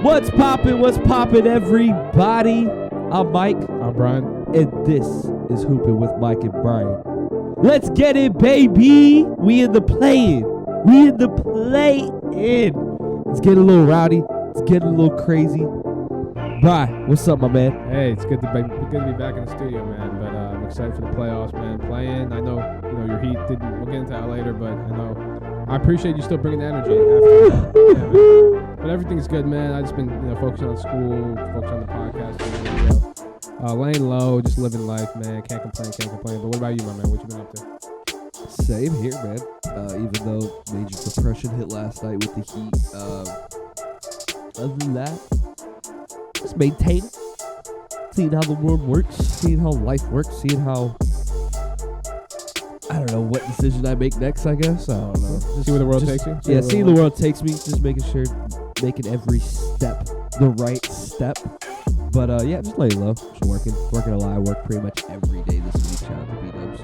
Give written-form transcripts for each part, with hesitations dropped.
What's poppin', everybody? I'm Mike. I'm Brian. And this is Hoopin' with Mike and Brian. Let's get it, baby. We in the play-in. It's getting a little rowdy. It's getting a little crazy. Brian, what's up, my man? Hey, it's good to be back in the studio, man. But I'm excited for the playoffs, man. Play-in. I know, your Heat didn't. We'll get into that later, but I appreciate you still bringing the energy after that. Yeah, man. But everything's good, man. I just been, focusing on school, focusing on the podcast, laying low, just living life, man. Can't complain. But what about you, my man? What you been up to? Same here, man. Even though major depression hit last night with the Heat. Other than that, just maintaining. Seeing how the world works. Seeing how life works. Seeing how... I don't know what decision I make next, I guess. I don't know. Just see where the world takes you? Seeing the world takes me. Just making sure, making every step the right step. But, just laying low. Just working a lot. I work pretty much every day this week. Shout out to B-Dubs.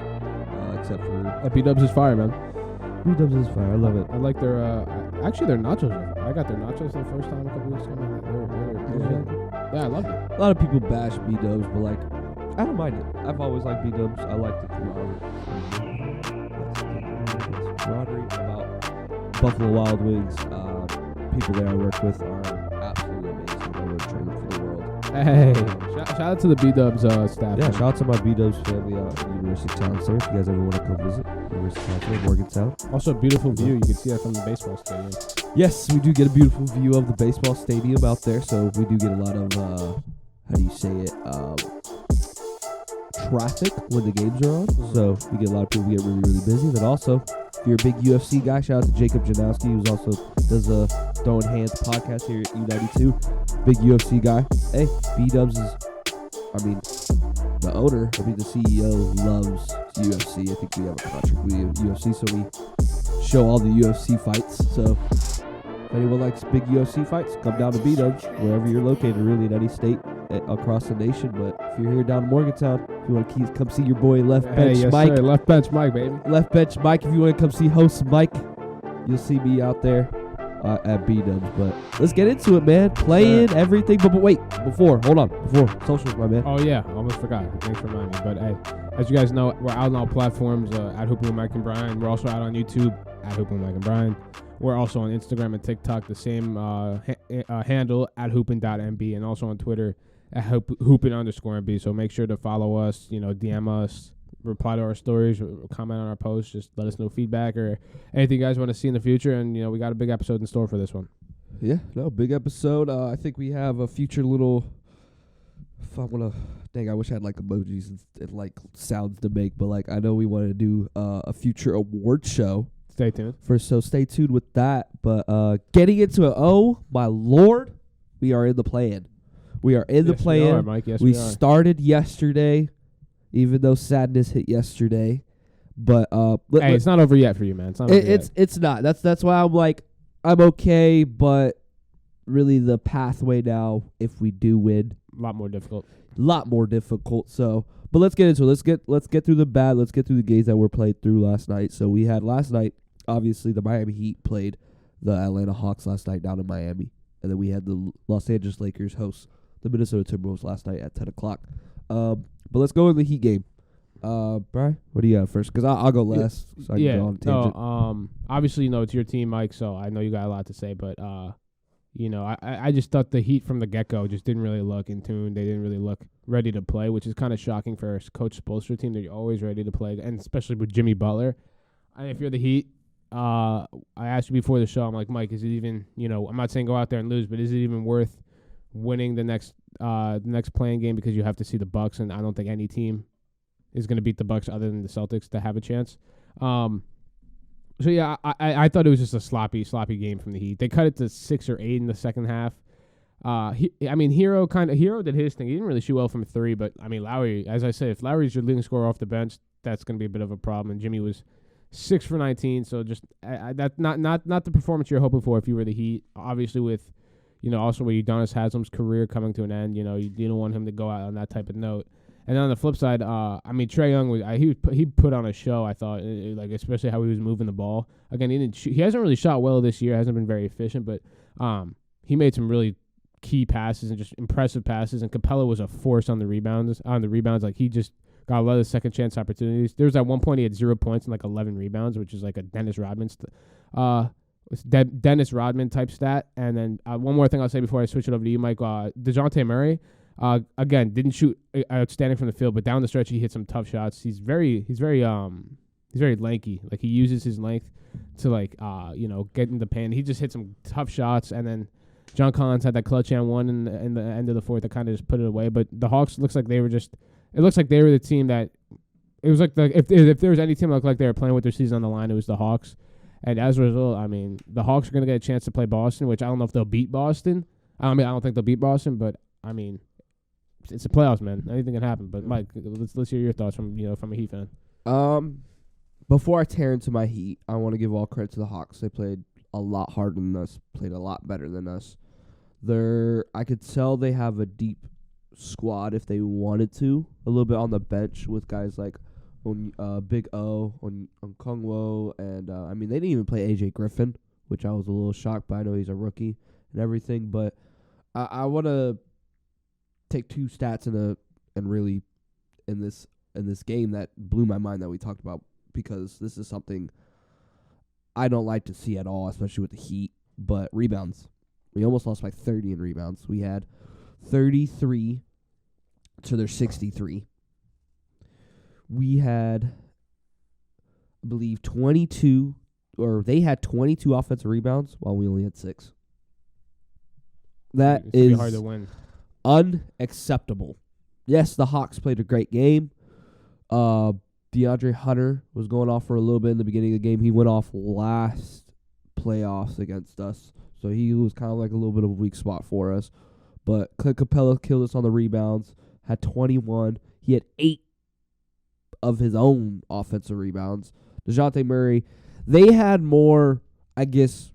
Except for... B-Dubs is fire, man. B-Dubs is fire. I love it. I like their... actually, their nachos. I got their nachos the first time a couple weeks ago. Yeah, I loved it. A lot of people bash B-Dubs, but, I don't mind it. I've always liked B-Dubs. I like the camaraderie about Buffalo Wild Wings. People that I work with are absolutely amazing. They work training for the world. Hey, shout out to the B-Dubs staff. Yeah, shout out to my B-Dubs family out at University of Town Center. If you guys ever want to come visit, University of Town Center, Morgantown. Also, a beautiful view. You can see that from the baseball stadium. Yes, we do get a beautiful view of the baseball stadium out there. So we do get a lot of, traffic when the games are on. So we get a lot of people get really, really busy. Then also, if you're a big UFC guy, shout out to Jacob Janowski, who's also does a Throwing Hands podcast here at U92. Big UFC guy. Hey, B-Dubs is, the owner, the CEO loves UFC. I think we have a contract with UFC, so we show all the UFC fights. So if anyone likes big UFC fights, come down to B-Dubs, wherever you're located, really in any state across the nation. But if you're here down in Morgantown, if you want to come see your boy Left Bench Mike. Sir. Left Bench Mike, baby. Left Bench Mike. If you want to come see host Mike, you'll see me out there at B-Dubs. But let's get into it, man. Playing everything. But wait, before socials, my man. Oh, yeah. Almost forgot. Thanks for reminding me. But, hey, as you guys know, we're out on all platforms at Hoopin with Mike and Brian. We're also out on YouTube at Hoopin with Mike and Brian. We're also on Instagram and TikTok, the same handle at hoopin.mb, and also on Twitter at hoopin_mb. So make sure to follow us, DM us, reply to our stories, or comment on our posts. Just let us know feedback or anything you guys want to see in the future. And, we got a big episode in store for this one. Yeah, big episode. I think we have a future little... I wish I had emojis and sounds to make, but I know we want to do a future award show. Stay tuned. So stay tuned with that. But getting into it, oh my Lord, we are in the play-in. We are in the play-in. Mike. Yes, we started yesterday, even though sadness hit yesterday. But it's not over yet for you, man. It's not over yet. It's not. That's why I'm okay, but really the pathway now, if we do win, a lot more difficult. So, but let's get into it. Let's get through the bad. Let's get through the games that were played through last night. So we had last night, obviously, the Miami Heat played the Atlanta Hawks last night down in Miami. And then we had the Los Angeles Lakers host the Minnesota Timberwolves last night at 10 o'clock. But let's go in the Heat game. Brian, what do you got first? Because I'll go last. So I can go on a tangent. Obviously, it's your team, Mike, so I know you got a lot to say. But, I just thought the Heat from the get-go just didn't really look in tune. They didn't really look ready to play, which is kind of shocking for a Coach Spoelstra team. They're always ready to play, and especially with Jimmy Butler. And if you're the Heat, I asked you before the show, I'm like, Mike, is it even, I'm not saying go out there and lose, but is it even worth winning the next playing game because you have to see the Bucks, and I don't think any team is going to beat the Bucks other than the Celtics to have a chance. So, yeah, I thought it was just a sloppy game from the Heat. They cut it to 6 or 8 in the second half. Hero did his thing. He didn't really shoot well from 3, but, Lowry, as I said, if Lowry's your leading scorer off the bench, that's going to be a bit of a problem. And Jimmy was 6 for 19, so just that's not the performance you're hoping for if you were the Heat. Obviously, with, also with Udonis Haslem's career coming to an end, you don't want him to go out on that type of note. And on the flip side, Trae Young he put on a show. I thought, especially how he was moving the ball. Again, he hasn't really shot well this year. Hasn't been very efficient, but he made some really key passes and just impressive passes. And Capella was a force on the rebounds. Like, he just got a lot of second chance opportunities. There was at one point he had 0 points and like 11 rebounds, which is like a Dennis Rodman Dennis Rodman type stat. And then one more thing I'll say before I switch it over to you, Mike. DeJounte Murray, again, didn't shoot outstanding from the field, but down the stretch he hit some tough shots. He's very lanky. Like, he uses his length to get in the paint. He just hit some tough shots, and then John Collins had that clutch and one in the end of the fourth that kind of just put it away. But the Hawks looks like they were the team that it was like if there was any team that looked like they were playing with their season on the line, it was the Hawks. And as a result, I mean, the Hawks are going to get a chance to play Boston, which I don't know if they'll beat Boston. I don't think they'll beat Boston, but I mean, it's the playoffs, man. Anything can happen. But Mike, let's hear your thoughts from a Heat fan. Before I tear into my Heat, I want to give all credit to the Hawks. They played a lot harder than us, played a lot better than us. I could tell they have a deep squad if they wanted to, a little bit on the bench with guys like Big O, Okongwu, and they didn't even play AJ Griffin, which I was a little shocked by. I know he's a rookie and everything, but I want to take two stats in this game that blew my mind that we talked about, because this is something I don't like to see at all, especially with the Heat. But rebounds, we almost lost by 30 in rebounds. We had 33 to their 63. We had, I believe, 22, or they had 22 offensive rebounds while we only had 6. That is hard to win. Unacceptable. Yes, the Hawks played a great game. DeAndre Hunter was going off for a little bit in the beginning of the game. He went off last playoffs against us, so he was kind of like a little bit of a weak spot for us. But Clint Capella killed us on the rebounds, had 21. He had 8 of his own offensive rebounds. DeJounte Murray, they had more, I guess,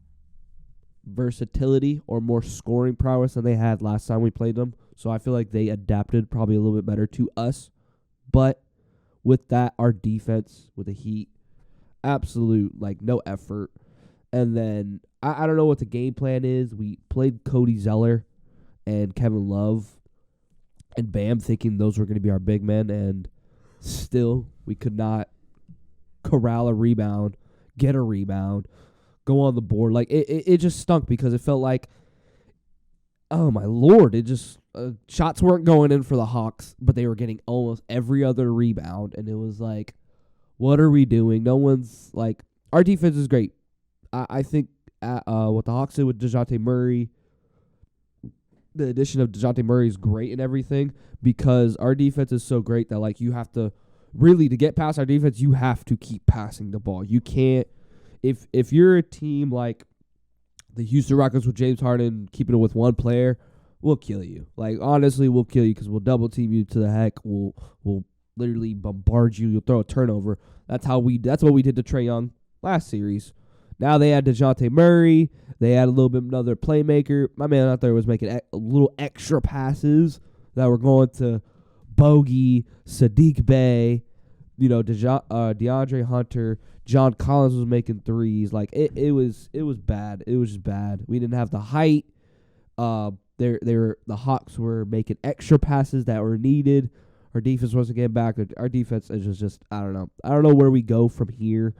versatility or more scoring prowess than they had last time we played them. So I feel like they adapted probably a little bit better to us. But with that, our defense with the Heat, absolute, no effort. And then I don't know what the game plan is. We played Cody Zeller and Kevin Love and Bam, thinking those were going to be our big men, and still we could not corral a rebound, get a rebound, go on the board. It just stunk, because it felt like, oh my Lord, it just shots weren't going in for the Hawks, but they were getting almost every other rebound, and it was like, what are we doing? No one's our defense is great. I think what the Hawks did with DeJounte Murray, the addition of DeJounte Murray is great and everything, because our defense is so great that you have to really, to get past our defense, you have to keep passing the ball. You can't, if you're a team like the Houston Rockets with James Harden keeping it with one player, we'll kill you. Honestly, we'll kill you, because we'll double team you to the heck. We'll literally bombard you. You'll throw a turnover. That's what we did to Trae Young last series. Now they had DeJounte Murray. They had a little bit another playmaker. My man out there was making a little extra passes that were going to Bogey, Sadiq Bey, DeAndre Hunter. John Collins was making threes. It was bad. It was just bad. We didn't have the height. The Hawks were making extra passes that were needed. Our defense wasn't getting back. Our defense is just I don't know. I don't know where we go from here.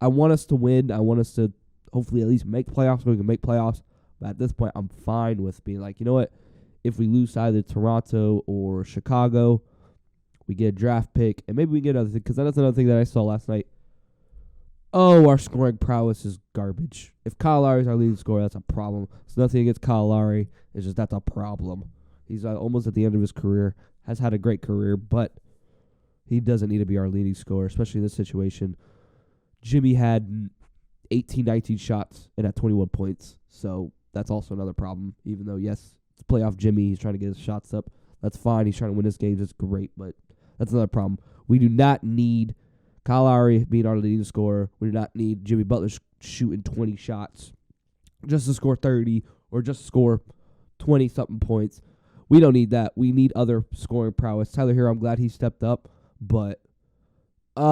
I want us to win. I want us to hopefully at least make playoffs so we can make playoffs. But at this point, I'm fine with being you know what? If we lose either Toronto or Chicago, we get a draft pick, and maybe we can get another thing, because that's another thing that I saw last night. Oh, our scoring prowess is garbage. If Kyle Lowry is our leading scorer, that's a problem. It's nothing against Kyle Lowry. It's just that's a problem. He's almost at the end of his career, has had a great career, but he doesn't need to be our leading scorer, especially in this situation. Jimmy had 18, 19 shots and had 21 points, so that's also another problem. Even though, yes, it's playoff Jimmy, he's trying to get his shots up. That's fine. He's trying to win his games. It's great, but that's another problem. We do not need Kyle Lowry being our leading scorer. We do not need Jimmy Butler shooting 20 shots just to score 30 or just to score 20-something points. We don't need that. We need other scoring prowess. Tyler Hero, I'm glad he stepped up, but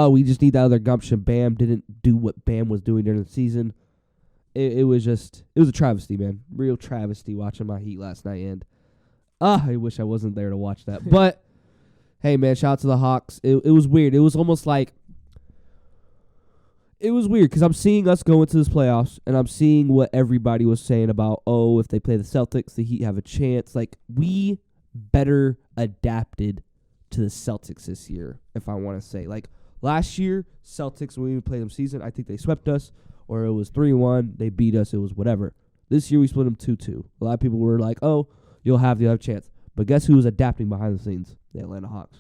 we just need that other gumption. Bam didn't do what Bam was doing during the season. it was a travesty, man. Real travesty watching my Heat last night. And I wish I wasn't there to watch that. But hey, man, shout out to the Hawks. It was weird. It was almost like it was weird because I'm seeing us go into this playoffs, and I'm seeing what everybody was saying about, oh, if they play the Celtics, the Heat have a chance. Like, we better adapted to the Celtics this year, if I want to say. Like, last year, Celtics, when we played them season, I think they swept us, or it was 3-1. They beat us. It was whatever. This year, we split them 2-2. A lot of people were like, oh, you'll have the other chance. But guess who was adapting behind the scenes? The Atlanta Hawks.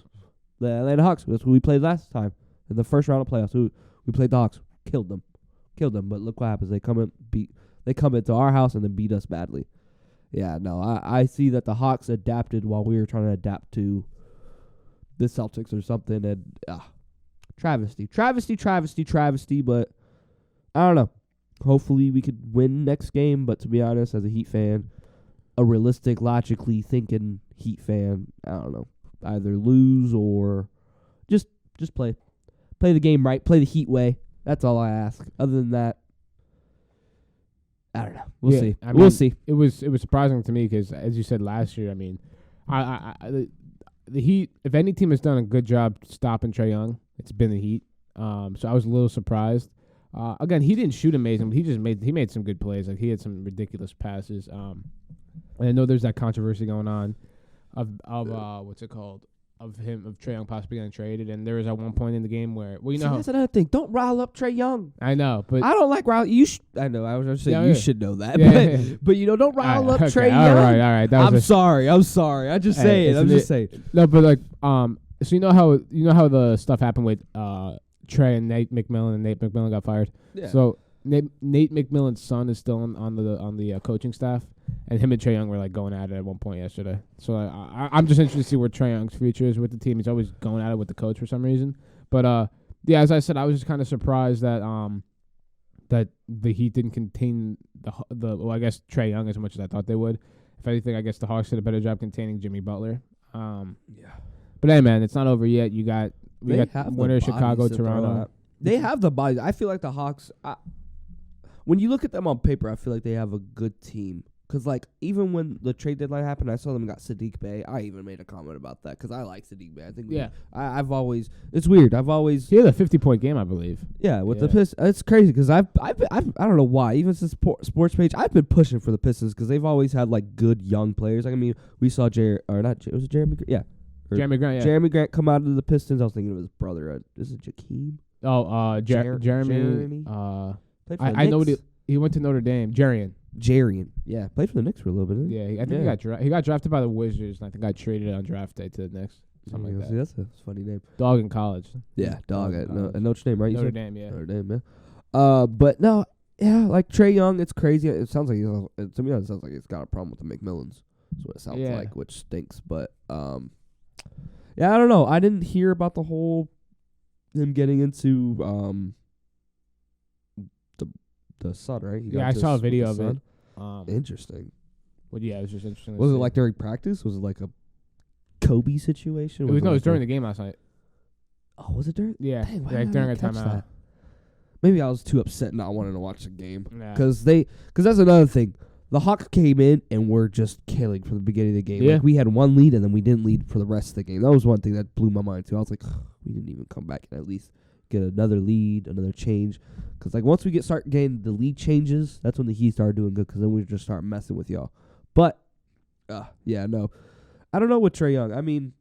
The Atlanta Hawks. That's who we played last time in the first round of playoffs. We played the Hawks. Killed them. But look what happens. They come into our house and then beat us badly. Yeah, no, I see that the Hawks adapted while we were trying to adapt to the Celtics or something. And travesty. But I don't know. Hopefully we could win next game. But to be honest, as a Heat fan, a realistic, logically thinking Heat fan, I don't know. Either lose or just play the game right. Play the Heat way. That's all I ask. Other than that, I don't know. We'll see. We'll see. It was surprising to me because, as you said last year, I mean, the Heat. If any team has done a good job stopping Trae Young, it's been the Heat. So I was a little surprised. Again, he didn't shoot amazing, but he made some good plays. Like, he had some ridiculous passes. And I know there's that controversy going on of what's it called? Of Trae Young possibly getting traded, and there was at one point in the game where that's another thing. Don't rile up Trae Young. I know, but I don't like rile. I know. I was going to say you should know that, yeah, but don't rile up Trae Young. All right. I'm sorry. I'm just saying. I'm just saying. No, but like, so you know how the stuff happened with Trae and Nate McMillan, and Nate McMillan got fired. Yeah. So Nate McMillan's son is still on the coaching staff. And him and Trae Young were like going at it at one point yesterday. So I'm just interested to see where Trae Young's future is with the team. He's always going at it with the coach for some reason. But yeah, as I said, I was just kind of surprised that that the Heat didn't contain I guess Trae Young as much as I thought they would. If anything, I guess the Hawks did a better job containing Jimmy Butler. Yeah. But hey, man, it's not over yet. We got winner Chicago, Toronto. They have the bodies. I feel like the Hawks. When you look at them on paper, I feel like they have a good team. Because, like, even when the trade deadline happened, I saw them got Sadiq Bey. I even made a comment about that because I like Sadiq Bey. I think I've always – it's weird. I've always – He had a 50-point game, I believe. Yeah, with the Pistons. It's crazy because I don't know why. Even since sports page, I've been pushing for the Pistons because they've always had, like, good young players. Like, I mean, we saw Jeremy Grant? Yeah. Jeremy Grant, yeah. Jeremy Grant come out of the Pistons. I was thinking of his brother. Is it Jakeem? Oh, Jeremy. I know he went to Notre Dame. Jarian. Yeah, played for the Knicks for a little bit. Yeah, I think he got drafted by the Wizards, and I think got traded on draft day to the Knicks. Something like that. That's a funny name. Dog in college. Yeah, dog at Notre Dame, right? Notre Dame, yeah. Notre Dame, yeah. But no, yeah, like Trae Young, it's crazy. It sounds like to me, it sounds like he's got a problem with the McMillans. That's what it sounds like, which stinks. But yeah, I don't know. I didn't hear about the whole him getting into the Sun, right? I saw a video of it. Interesting. Well, yeah, it was just interesting. Was it like during practice? Was it like a Kobe situation? It was during the game last night. Oh, was it during? Yeah, Dang, like during a timeout. Maybe I was too upset not wanting to watch the game. Because that's another thing. The Hawks came in and were just killing from the beginning of the game. Yeah. Like, we had one lead and then we didn't lead for the rest of the game. That was one thing that blew my mind too. I was like, we didn't even come back and at least get another lead, another change. Because, like, once we start getting the lead changes, that's when the Heat started doing good because then we just start messing with y'all. But, yeah, no. I don't know with Trae Young. I mean,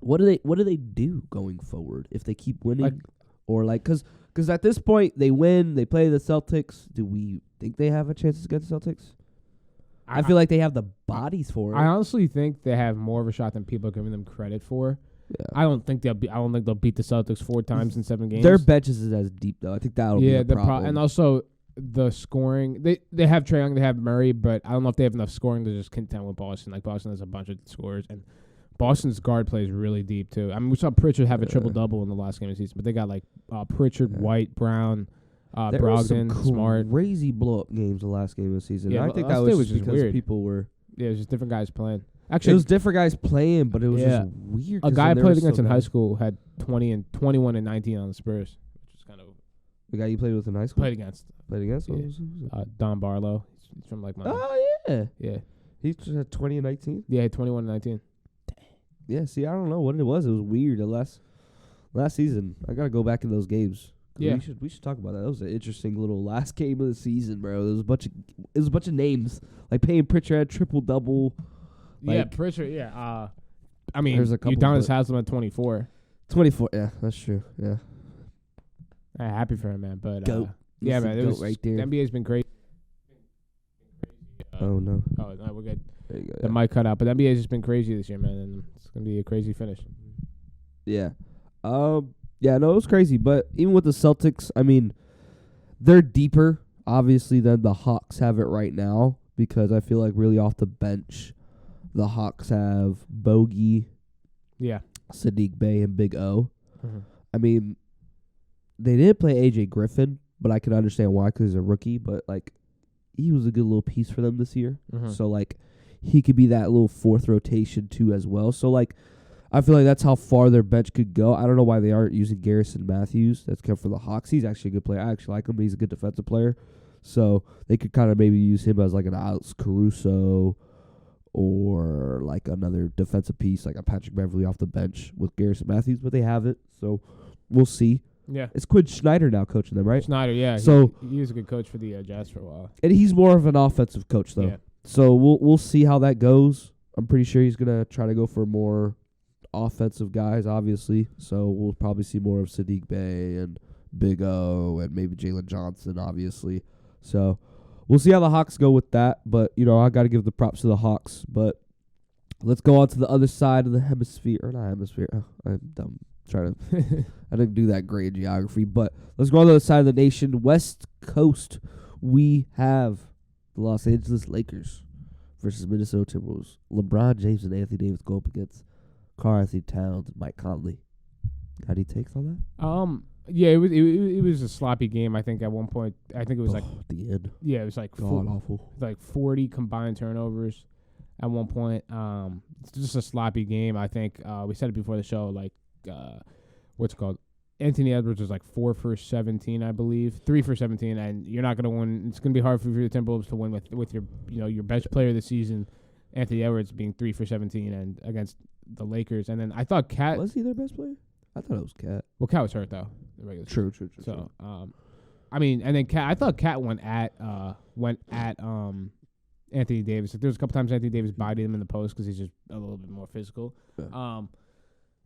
what do they do going forward if they keep winning? Because at this point, they win, they play the Celtics. Do we think they have a chance against the Celtics? I feel like they have the bodies for it. I honestly think they have more of a shot than people are giving them credit for. Yeah. I don't think they'll beat the Celtics 4 times in 7 games. Their benches is as deep though. I think that'll be the problem. And also the scoring. They have Trae Young, they have Murray, but I don't know if they have enough scoring to just contend with Boston. Like, Boston has a bunch of scorers, and Boston's guard plays really deep too. I mean, we saw Pritchard have a triple-double in the last game of the season, but they got like Pritchard, White, Brown, Brogdon, Smart. Crazy blow-up games the last game of the season. Yeah, I think that was just because weird. People were. Yeah, it was just different guys playing. Actually, it was different guys playing, but it was just weird. A guy I played against in high school had 21 and 19 on the Spurs, which is kind of The guy you played with in high school? Played against. Yeah. What was it? Don Barlow. He's from like my. Oh, yeah. Yeah. He's 20 and 19? Yeah, 21 and 19. Yeah, see, I don't know what it was. It was weird. The last season, I got to go back in those games. Yeah. We should talk about that. That was an interesting little last game of the season, bro. There was a bunch of names. Like Payne Pritchard had triple-double. Yeah, Like, Pritchard, yeah. I mean, there's a couple, Udonis Haslam at 24. 24, yeah, that's true. Yeah. Happy for him, man. But Goat. yeah, That's man. the It was, goat right there. The NBA's been great. Oh, no. Oh, no, we're good. There you go. The mic cut out, but the NBA's just been crazy this year, man, and it's gonna be a crazy finish. Yeah. Yeah, no, it was crazy. But even with the Celtics, I mean, they're deeper, obviously, than the Hawks have it right now, because I feel like really off the bench, the Hawks have Bogey, Yeah. Sadiq Bey, and Big O. Mm-hmm. I mean, they didn't play AJ Griffin, but I can understand why, because he's a rookie. But, like, he was a good little piece for them this year. Mm-hmm. So, like, he could be that little fourth rotation, too, as well. So, like, I feel like that's how far their bench could go. I don't know why they aren't using Garrison Matthews. That's come from the Hawks. He's actually a good player. I actually like him. He's a good defensive player. So they could kind of maybe use him as like an Alex Caruso or like another defensive piece, like a Patrick Beverly off the bench with Garrison Matthews, but they haven't. So we'll see. Yeah. It's Quinn Snyder now coaching them, right? Snyder, yeah. So he was a good coach for the Jazz for a while. and he's more of an offensive coach, though. Yeah. So we'll see how that goes. I'm pretty sure he's gonna try to go for more offensive guys, obviously. So we'll probably see more of Sadiq Bey and Big O and maybe Jalen Johnson, obviously. So we'll see how the Hawks go with that. But, you know, I got to give the props to the Hawks. But let's go on to the other side of the hemisphere. Or not hemisphere. Oh, I'm dumb. I didn't do that great in geography. But let's go on to the other side of the nation. West Coast, we have the Los Angeles Lakers versus Minnesota Timberwolves. LeBron James and Anthony Davis go up against Karl-Anthony Towns and Mike Conley. Got any takes on that? Yeah, it was a sloppy game. I think at one point, I think it was like the end. Yeah, it was like Awful. like 40 combined turnovers at one point. It's just a sloppy game. I think we said it before the show. Like, what's it called? Anthony Edwards was like 4 for 17, I believe, 3 for 17, and you're not gonna win. It's gonna be hard for the Timberwolves to win with your your best player of the season, Anthony Edwards, being 3 for 17 and against the Lakers. And then I thought Cat Was he their best player? I thought it was Cat. Well, Cat was hurt though. The regular True. So, I mean, and then Cat. I thought Cat went at Anthony Davis. Like, there was a couple times Anthony Davis bodied him in the post because he's just a little bit more physical. Yeah.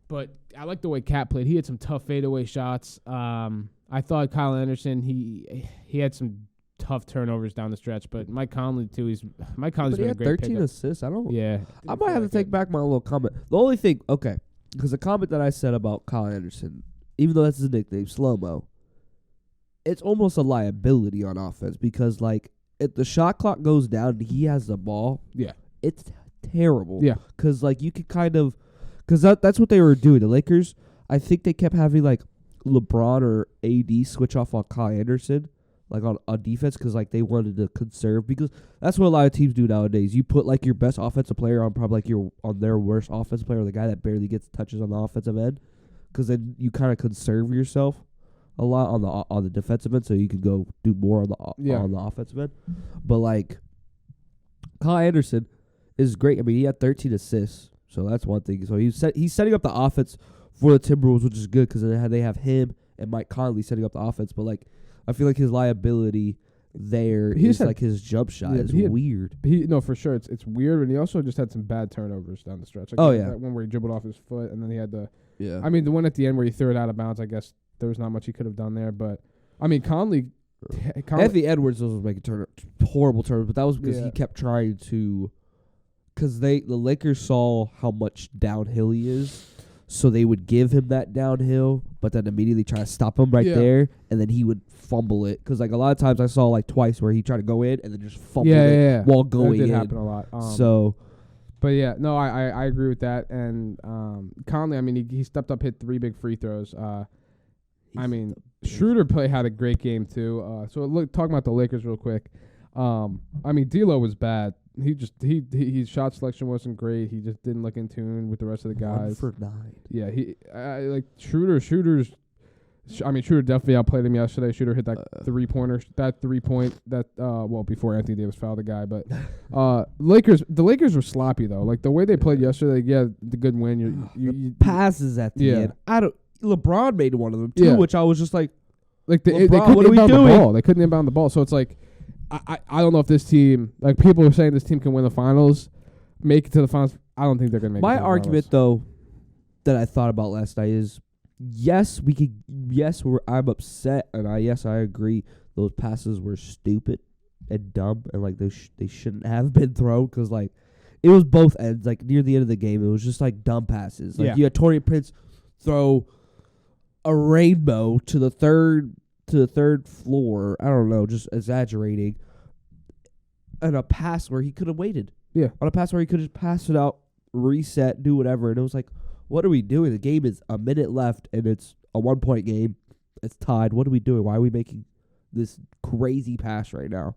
But I like the way Cat played. He had some tough fadeaway shots. I thought Kyle Anderson. He had some tough turnovers down the stretch. But Mike Conley too. Mike Conley's But he been a had great 13 pickup. assists. I don't. Yeah, I might have to take back my little comment. The only thing, okay, because the comment that I said about Kyle Anderson, even though that's his nickname, Slow-Mo, it's almost a liability on offense because, like, if the shot clock goes down and he has the ball, Yeah, it's terrible. Yeah. Because, like, you could kind of, because that's what they were doing. The Lakers, I think they kept having, like, LeBron or AD switch off on Kyle Anderson, like, on defense, because, like, they wanted to conserve, because that's what a lot of teams do nowadays. You put, like, your best offensive player on probably, like, on their worst offensive player, or the guy that barely gets touches on the offensive end, because then you kind of conserve yourself a lot on the defensive end, so you can go do more on the offensive end. But, like, Kyle Anderson is great. I mean, he had 13 assists, so that's one thing. So he's setting up the offense for the Timberwolves, which is good because they have him and Mike Conley setting up the offense. But, like, I feel like his liability there is like his jump shot is weird. No, for sure. It's weird, and he also just had some bad turnovers down the stretch. Like that one where he dribbled off his foot, and then he had Yeah. I mean, the one at the end where he threw it out of bounds, I guess there was not much he could have done there. But, I mean, Conley Anthony Edwards was making horrible turnovers, but that was because he kept trying to – because the Lakers saw how much downhill he is, so they would give him that downhill, but then immediately try to stop him there, and then he would fumble it. Because, like, a lot of times I saw, like, twice where he tried to go in and then just fumble it while going in. That did happen a lot. But, yeah, no, I agree with that. And Conley, I mean, he stepped up, hit 3 big free throws. I mean, Schroeder had a great game, too. So, talking about the Lakers real quick. I mean, D'Lo was bad. His shot selection wasn't great. He just didn't look in tune with the rest of the guys. 1 for 9. Yeah, like Schroeder's Shooter definitely outplayed him yesterday. Shooter hit that 3-pointer, before Anthony Davis fouled the guy. But the Lakers were sloppy though. Like the way they played yesterday, the good win. You passes at the end. LeBron made one of them too, which I was just like they couldn't what are we inbound doing? the ball. They couldn't inbound the ball. So it's like I don't know if this team, like people are saying this team can win the finals, make it to the finals. I don't think they're gonna make it to the argument finals. though that I thought about last night is yes, I'm upset, and I agree. Those passes were stupid and dumb, and like they shouldn't have been thrown because like it was both ends. Like near the end of the game, it was just like dumb passes. Like you had Torian Prince throw a rainbow to the third floor. I don't know, just exaggerating. And a pass where he could have waited. Yeah, on a pass where he could just pass it out, reset, do whatever, and it was like, what are we doing? The game is a minute left, and it's a 1-point game. It's tied. What are we doing? Why are we making this crazy pass right now?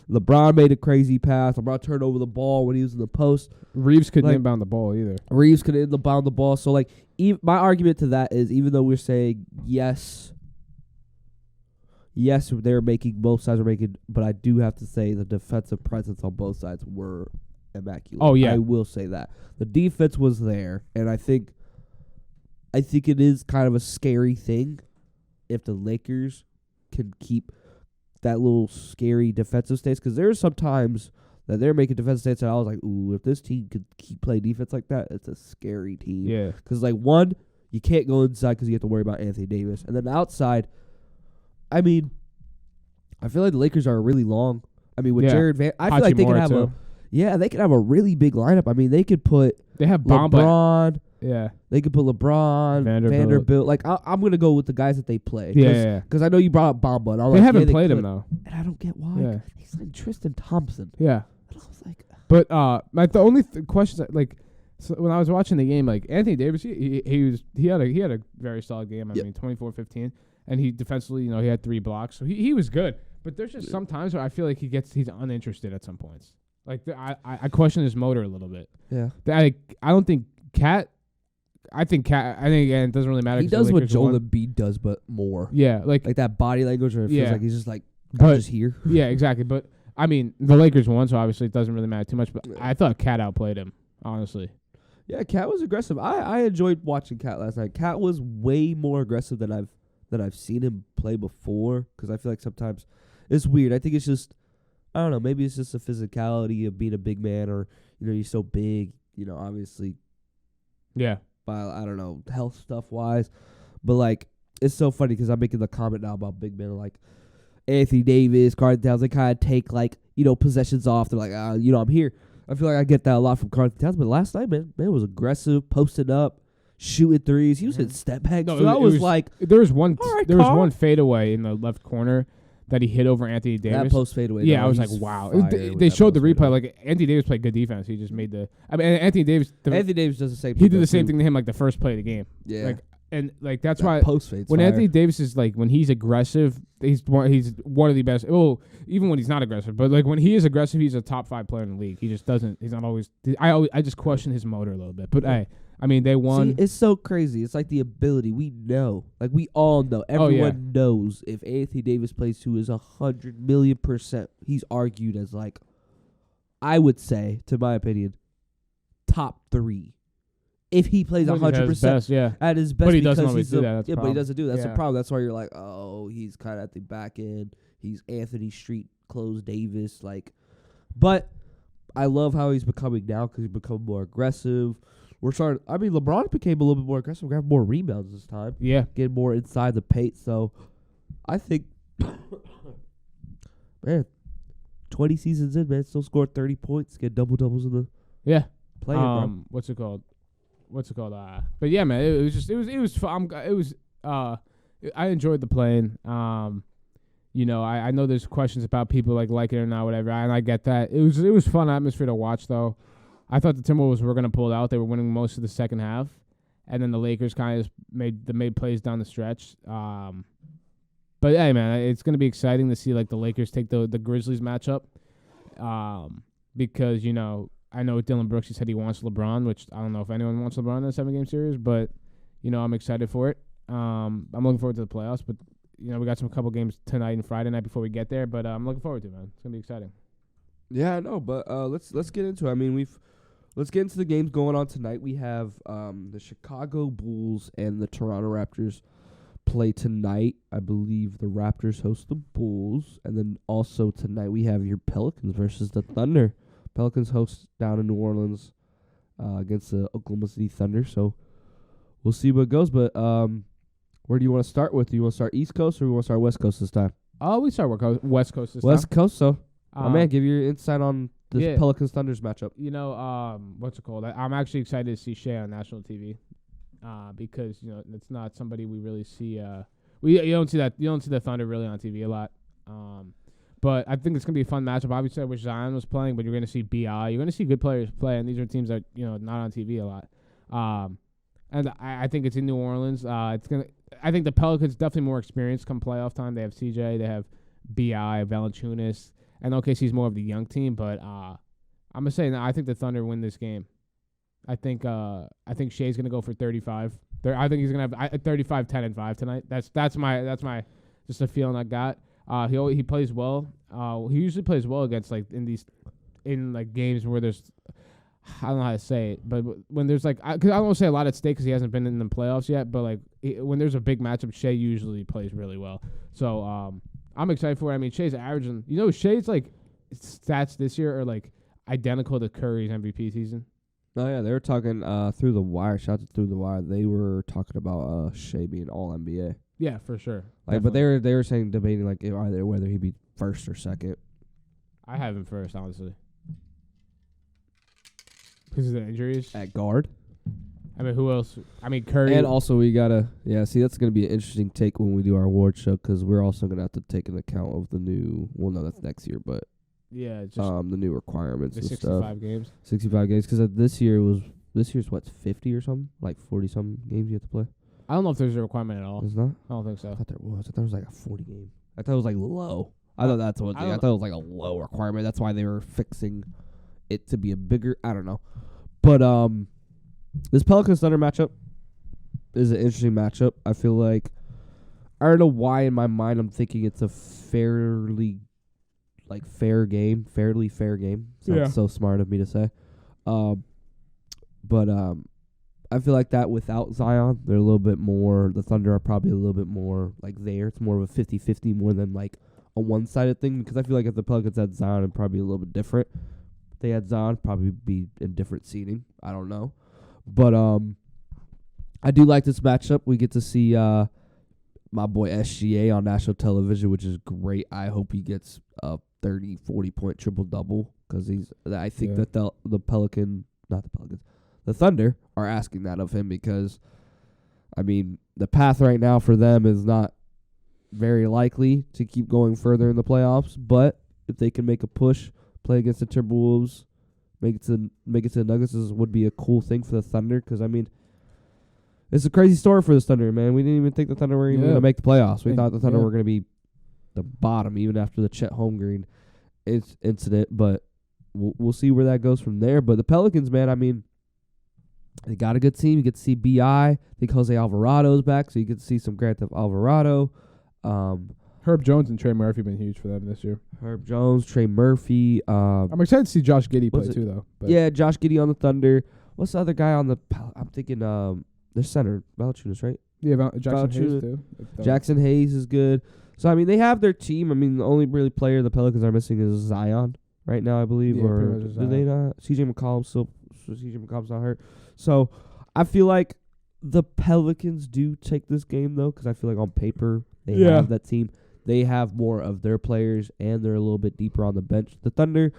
LeBron made a crazy pass. LeBron turned over the ball when he was in the post. Reeves couldn't inbound the ball either. Reeves couldn't inbound the ball. So, like, my argument to that is even though we're saying yes, they're making, both sides are making, but I do have to say the defensive presence on both sides were immaculate. Oh, yeah. I will say that. The defense was there, and I think it is kind of a scary thing if the Lakers can keep that little scary defensive stance, because there are some times that they're making defensive stance and I was like, ooh, if this team could keep playing defense like that, it's a scary team. Yeah. Because, like, one, you can't go inside because you have to worry about Anthony Davis. And then outside, I mean, I feel like the Lakers are really long. I mean, with Jared Van, I feel like they could have they could have a really big lineup. I mean, they could put LeBron. Yeah. They could put LeBron, Vanderbilt. Like, I'm going to go with the guys that they play. Yeah. Because I know you brought up Bamba. And they haven't played him, though. And I don't get why. Yeah. He's like Tristan Thompson. Yeah. And I was like... But, like, the only question, like, so when I was watching the game, like, Anthony Davis, he had a very solid game. I mean, 24-15. And he defensively, he had 3 blocks. So he was good. But there's just some times where I feel like he's uninterested at some points. Like, I question his motor a little bit. Yeah. I don't think Cat... I think again, it doesn't really matter. He does what Joel Embiid does, but more. Yeah, like that body language where it feels like he's just like, I'm just here. Yeah, exactly. But, I mean, the Lakers won, so obviously it doesn't really matter too much. But I thought Cat outplayed him, honestly. Yeah, Cat was aggressive. I enjoyed watching Cat last night. Cat was way more aggressive than I've seen him play before, because I feel like sometimes it's weird. I think it's just, I don't know, maybe it's just the physicality of being a big man, or, you're so big, obviously. Yeah. By, I don't know, health stuff wise, but like it's so funny because I'm making the comment now about big men like Anthony Davis, Karl Towns. They kind of take like possessions off. They're like, I'm here. I feel like I get that a lot from Karl Towns, but last night, man was aggressive, posted up, shooting threes. He was hitting step backs. No, so I was like, there was one fadeaway in the left corner that he hit over Anthony Davis. That post fadeaway. Yeah, I was like, wow. They showed the replay. Like, Anthony Davis played good defense. He just made Anthony Davis does the same thing. He did the same thing to him, like, the first play of the game. Yeah. That's why post fade's when fire. Anthony Davis is, like, when he's aggressive, he's one of the best. Well, even when he's not aggressive. But, like, when he is aggressive, he's a top 5 player in the league. He just doesn't. He's not always. I just question his motor a little bit. But, hey. I mean, they won. See, it's so crazy. It's like the ability. We know. Like, we all know. Everyone knows if Anthony Davis plays to his 100,000,000%, he's argued as, like, I would say, to my opinion, top 3. If he plays 100% at his best. But he doesn't always do that. But he doesn't do that. That's the problem. That's why you're like, oh, he's kind of at the back end. He's Anthony Street, close Davis. Like, but I love how he's becoming now because he's become more aggressive. LeBron became a little bit more aggressive. We have more rebounds this time. Yeah. Getting more inside the paint. So, I think, man, 20 seasons in, man, still scored 30 points, get double-doubles in the play. What's it called? But, yeah, man, it was fun. I enjoyed the playing. I know there's questions about people, like it or not, whatever, and I get that. It was fun atmosphere to watch, though. I thought the Timberwolves were going to pull it out. They were winning most of the second half. And then the Lakers kind of made plays down the stretch. But, hey, man, it's going to be exciting to see, like, the Lakers take the Grizzlies matchup. Because, I know with Dylan Brooks, he said he wants LeBron, which I don't know if anyone wants LeBron in a 7-game series. But, I'm excited for it. I'm looking forward to the playoffs, but we got some couple games tonight and Friday night before we get there. But I'm looking forward to it, man. It's gonna be exciting. Yeah, I know, but let's get into it. I mean, let's get into the games going on tonight. We have the Chicago Bulls and the Toronto Raptors play tonight. I believe the Raptors host the Bulls, and then also tonight we have your Pelicans versus the Thunder. Pelicans host down in New Orleans against the Oklahoma City Thunder. So we'll see what goes. But where do you want to start with? Do you want to start East Coast or do you want to start West Coast this time? Oh, we start West Coast this West time. Coast. So, my man, give your insight on this Pelicans Thunders matchup. What's it called? I'm actually excited to see Shea on national TV. Because it's not somebody we really see. You don't see the Thunder really on TV a lot. But I think it's gonna be a fun matchup. Obviously, I wish Zion was playing, but you're gonna see Bi. You're gonna see good players play, and these are teams that not on TV a lot. And I think it's in New Orleans. I think the Pelicans definitely more experienced come playoff time. They have CJ, they have Bi, Valanciunas, and OKC's more of the young team. But I'm gonna say I think the Thunder win this game. I think Shea's gonna go for 35. I think he's gonna have 35, 10, and 5 tonight. That's my just a feeling I got. He plays well. He usually plays well against in games where there's I don't know how to say it, but when there's cause I don't want to say a lot at stake because he hasn't been in the playoffs yet. But when there's a big matchup, Shea usually plays really well. So I'm excited for it. I mean, Shea's averaging. Shea's stats this year are identical to Curry's MVP season. Oh yeah, they were talking through the wire. Shout out to Through the Wire. They were talking about Shea being all NBA. Yeah, for sure. But they were saying debating either whether he'd be first or second. I have him first, honestly. Because of the injuries at guard. I mean, who else? I mean, Curry. And also we gotta see that's gonna be an interesting take when we do our award show because we're also gonna have to take an account of the new. Well, no, that's next year, but. Yeah, just the new requirements the and 65 stuff. games. 65 games because this year's what 50 or something 40 something games you have to play. I don't know if there's a requirement at all. It's not. I don't think so. I thought there was. I thought it was a 40 game. I thought it was low. I thought that's what. I thought it was a low requirement. That's why they were fixing it to be a bigger. I don't know, but this Pelicans Thunder matchup is an interesting matchup. I feel like I don't know why in my mind I'm thinking it's a fairly fairly fair game. Sounds so smart of me to say. But I feel like that without Zion, they're a little bit more, the Thunder are probably a little bit more there. It's more of a 50-50 more than a one-sided thing because I feel like if the Pelicans had Zion, it'd probably be a little bit different. If they had Zion, probably be in different seating. I don't know. But I do like this matchup. We get to see my boy SGA on national television, which is great. I hope he gets 30, 40-point triple-double because I think that the Thunder are asking that of him because, I mean, the path right now for them is not very likely to keep going further in the playoffs. But if they can make a push, play against the Timberwolves, make it to the Nuggets, this would be a cool thing for the Thunder because, I mean, it's a crazy story for the Thunder, man. We didn't even think the Thunder were even going to make the playoffs. We thought the Thunder were going to be the bottom even after the Chet Holmgren incident, but we'll see where that goes from there. But the Pelicans, man, I mean, they got a good team. You get to see B.I. I think Jose Alvarado's back, so you get to see some Grand Theft Alvarado. Herb Jones and Trey Murphy have been huge for them this year. Herb Jones, Trey Murphy. I'm excited to see Josh Giddey play too, though. But yeah, Josh Giddey on the Thunder. What's the other guy on the I'm thinking their center, Valanciunas, right? Yeah, Jackson Hayes too. Jackson Hayes is good. So, I mean, they have their team. I mean, the only really player the Pelicans are missing is Zion right now, I believe. Yeah, or do they not? CJ McCollum's not hurt. So, I feel like the Pelicans do take this game, though, because I feel like on paper they have that team. They have more of their players, and they're a little bit deeper on the bench. The Thunder,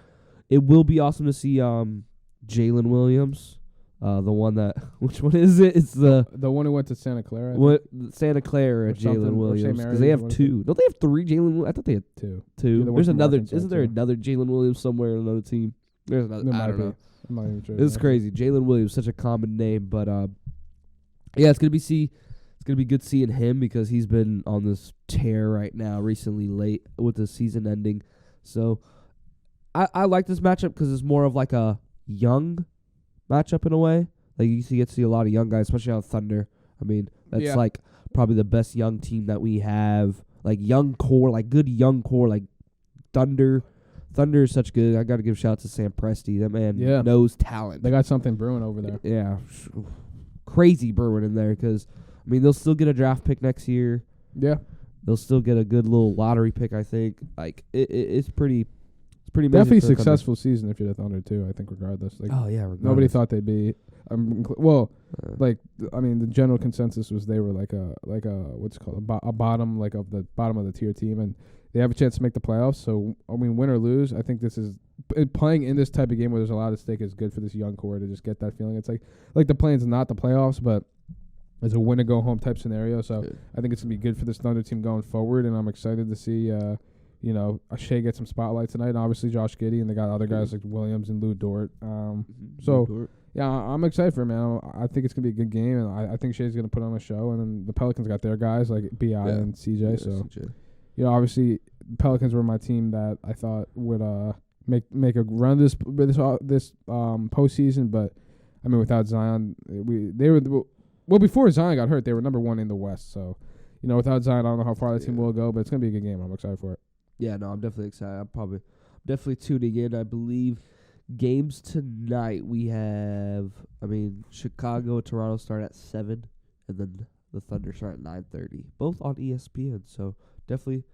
it will be awesome to see Jalen Williams. The one that, which one is it? It's the one who went to Santa Clara. Santa Clara, Jalen Williams, because they have two. Don't they have three Jalen? I thought they had two. There's another. Isn't there another Jalen Williams somewhere on another team? There's another. I don't know. I'm not even sure. It's crazy. Jalen Williams, such a common name, but yeah, it's gonna be good seeing him because he's been on this tear right now, recently late with the season ending. So I like this matchup because it's more of a young matchup in a way. You get to see a lot of young guys, especially on Thunder. I mean, that's Yeah. like probably the best young team that we have. Like young core, like good young core, like Thunder. Thunder is such good. I got to give a shout out to Sam Presti. That man Yeah. knows talent. They got something brewing over there. Yeah, crazy brewing in there because, I mean, they'll still get a draft pick next year. Yeah. They'll still get a good little lottery pick, I think. Like, it's pretty amazing. Definitely for the Thunder. successful season if you're the Thunder, too, I think, regardless. Like, Oh, yeah. Regardless. nobody thought they'd be. The general consensus was they were like a what's it called a bottom of the tier team, and they have a chance to make the playoffs. So I mean, win or lose, I think this is playing in this type of game where there's a lot at stake is good for this young core to just get that feeling. It's like the play-in's not the playoffs, but it's a win or go home type scenario. So I think it's gonna be good for this Thunder team going forward, and I'm excited to see Shea get some spotlight tonight, and obviously Josh Giddey, and they got other guys like Williams and Lou Dort. Yeah, I'm excited for it, man. I think it's going to be a good game, and I think Shea's going to put on a show. And then the Pelicans got their guys like B.I. and CJ. CJ. Obviously, the Pelicans were my team that I thought would make a run this postseason. But, I mean, without Zion, before Zion got hurt, they were number 1 in the West. So, without Zion, I don't know how far the team will go, but it's going to be a good game. I'm excited for it. Yeah, no, I'm definitely excited. I'm definitely tuning in. I believe games tonight we have, Chicago and Toronto start at 7, and then the Thunder start at 9:30, both on ESPN. So definitely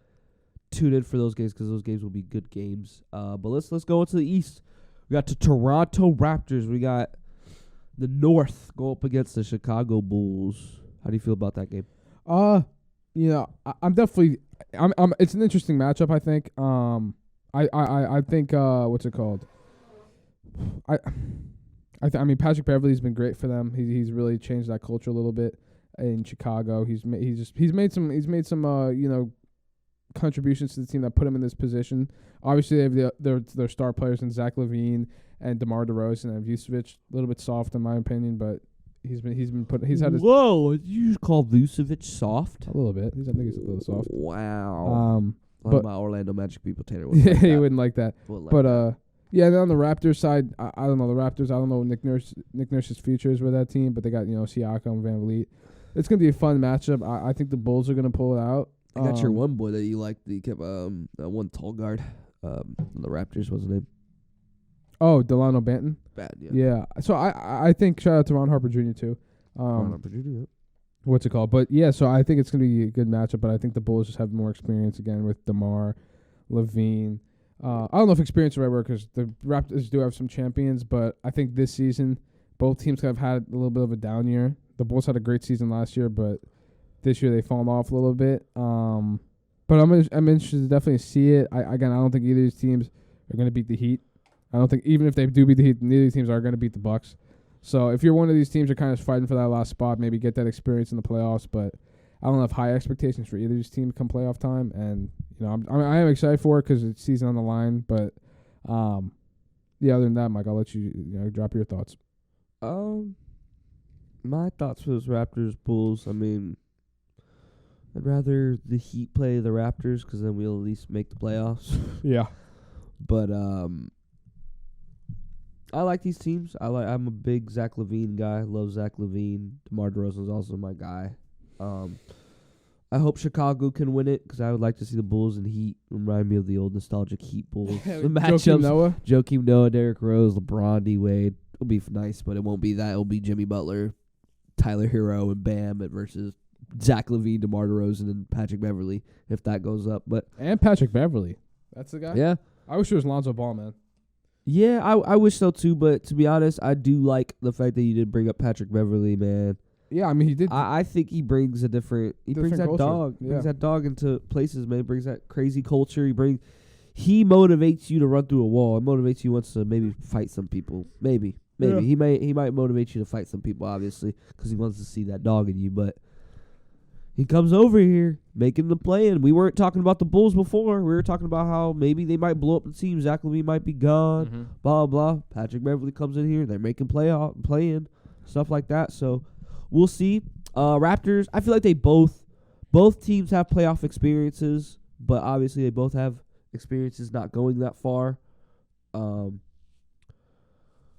tune in for those games because those games will be good games. But let's go into the East. We got the Toronto Raptors. We got the North go up against the Chicago Bulls. How do you feel about that game? I'm definitely. It's an interesting matchup. I think. I think. What's it called? I mean, Patrick Beverley's been great for them. He's really changed that culture a little bit in Chicago. He's made some contributions to the team that put him in this position. Obviously, they have their star players in Zach LaVine and DeMar DeRozan and Vucevic. A little bit soft in my opinion, but he's had his. Whoa! Did you just call Vucevic soft? A little bit. I think he's a little soft. Wow. But my Orlando Magic people, Tanner. Yeah, he wouldn't like that. Yeah, and on the Raptors side, I don't know the Raptors. I don't know Nick Nurse's future is with that team, but they got Siakam, Van Vliet. It's gonna be a fun matchup. I think the Bulls are gonna pull it out. I got your one boy that you liked. You kept one tall guard. The Raptors, what's his name? Oh, Delano Banton. Yeah. So I think shout out to Ron Harper Jr. too. Ron Harper Jr. Yep. What's it called? But yeah, so I think it's gonna be a good matchup. But I think the Bulls just have more experience again with DeMar, LaVine. I don't know if experience is the right word because the Raptors do have some champions, but I think this season both teams have had a little bit of a down year. The Bulls had a great season last year, but this year they've fallen off a little bit. But I'm interested to definitely see it. I don't think either of these teams are going to beat the Heat. I don't think even if they do beat the Heat, neither of these teams are going to beat the Bucks. So if you're one of these teams, you're kind of fighting for that last spot, maybe get that experience in the playoffs. But I don't have high expectations for either of these teams come playoff time, and I am excited for it because it's season on the line. But other than that, Mike, I'll let you drop your thoughts. My thoughts for those Raptors Bulls. I mean, I'd rather the Heat play the Raptors because then we'll at least make the playoffs. Yeah, but I like these teams. I'm a big Zach LaVine guy. Love Zach LaVine. DeMar DeRozan is also my guy. I hope Chicago can win it because I would like to see the Bulls and Heat remind me of the old nostalgic Heat Bulls. The matchups: Joakim Noah, Derrick Rose, LeBron, D Wade. It'll be nice, but it won't be that. It'll be Jimmy Butler, Tyler Hero, and Bam versus Zach LaVine, DeMar DeRozan, and Patrick Beverley if that goes up. And Patrick Beverley, that's the guy. Yeah, I wish it was Lonzo Ball, man. Yeah, I wish so too. But to be honest, I do like the fact that you did bring up Patrick Beverley, man. Yeah, I mean he did. I think he brings a different. He brings that culture. dog. Yeah. Brings that dog into places, man. Brings that crazy culture. He motivates you to run through a wall. It motivates you once to maybe fight some people. Maybe Yeah. he might motivate you to fight some people, obviously, because he wants to see that dog in you. But he comes over here making the play, and we weren't talking about the Bulls before. We were talking about how maybe they might blow up the team. Zach LaVine might be gone. Blah blah. Patrick Beverley comes in here. They're making play-in, stuff like that. So we'll see. Raptors. I feel like they both teams have playoff experiences, but obviously they both have experiences not going that far.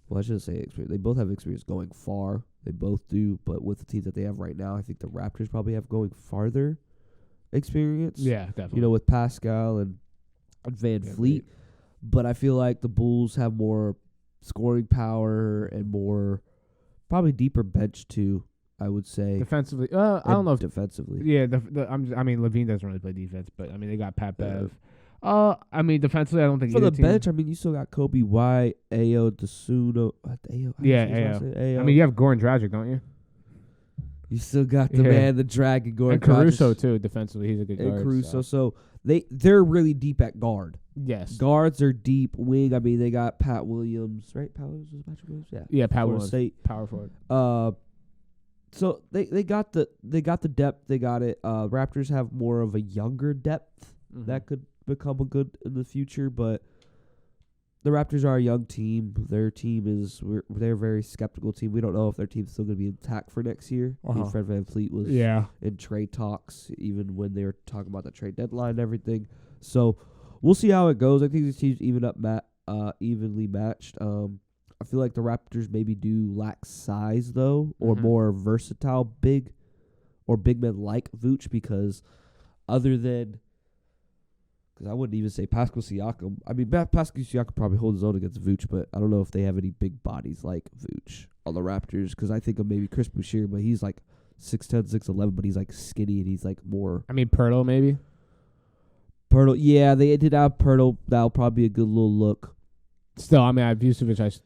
Well, I shouldn't say experience. They both have experience going far. They both do. But with the team that they have right now, I think the Raptors probably have going farther experience. Yeah, definitely. You know, with Pascal and Van Fleet. But I feel like the Bulls have more scoring power and more probably deeper bench too, I would say. Defensively, I don't know if defensively. Yeah, I mean, Levine doesn't really play defense, but I mean, they got Pat Bev. I mean, defensively, I don't think for the either team. bench. I mean, you still got Kobe White, Ayo, Dasuno. Ayo. I mean, you have Goran Dragic, don't you? You still got the man, the dragon, Goran and Caruso too. Defensively, he's a good guard. And Caruso, so they're really deep at guard. Yes, guards are deep. Wing, I mean, they got Pat Williams, right? Pat Williams was Patrick Williams. Yeah, Pat Williams. State Power forward. So they got the depth. They got it. Raptors have more of a younger depth that could become a good in the future, but the Raptors are a young team. Their team they're a very skeptical team. We don't know if their team's still going to be intact for next year. I mean, Fred VanVleet was in trade talks even when they were talking about the trade deadline and everything. So we'll see how it goes. I think these teams evenly matched. I feel like the Raptors maybe do lack size though, or more versatile big men like Vooch, because other than. Because I wouldn't even say Pascal Siakam. I mean, Pascal Siakam probably holds his own against Vooch, but I don't know if they have any big bodies like Vooch on the Raptors. Because I think of maybe Chris Boucher, but he's like 6'10", 6'11", but he's like skinny and he's like more. I mean, Pirtle maybe. Pirtle, yeah, they did have Pirtle. That'll probably be a good little look. Still, I mean, I have Vucevic.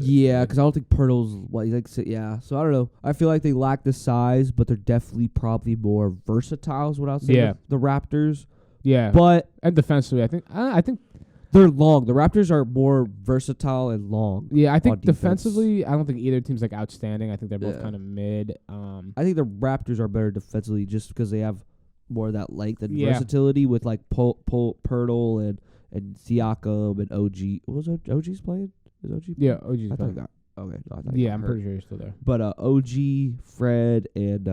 Yeah, because I don't think Pirtle's he's like. Yeah, so I don't know. I feel like they lack the size, but they're definitely probably more versatile. Is what I'll say. Yeah, the Raptors. Yeah, but and defensively, I think they're long. The Raptors are more versatile and long. Yeah, I think defensively, I don't think either team's like outstanding. I think they're both kind of mid. I think the Raptors are better defensively just because they have more of that length and versatility with like Pirtle and Siakam and OG. What was OG's playing? Is OG? Yeah, OG's playing. Got. Okay, no, I thought. Yeah, I'm pretty sure he's still there. But OG, Fred, and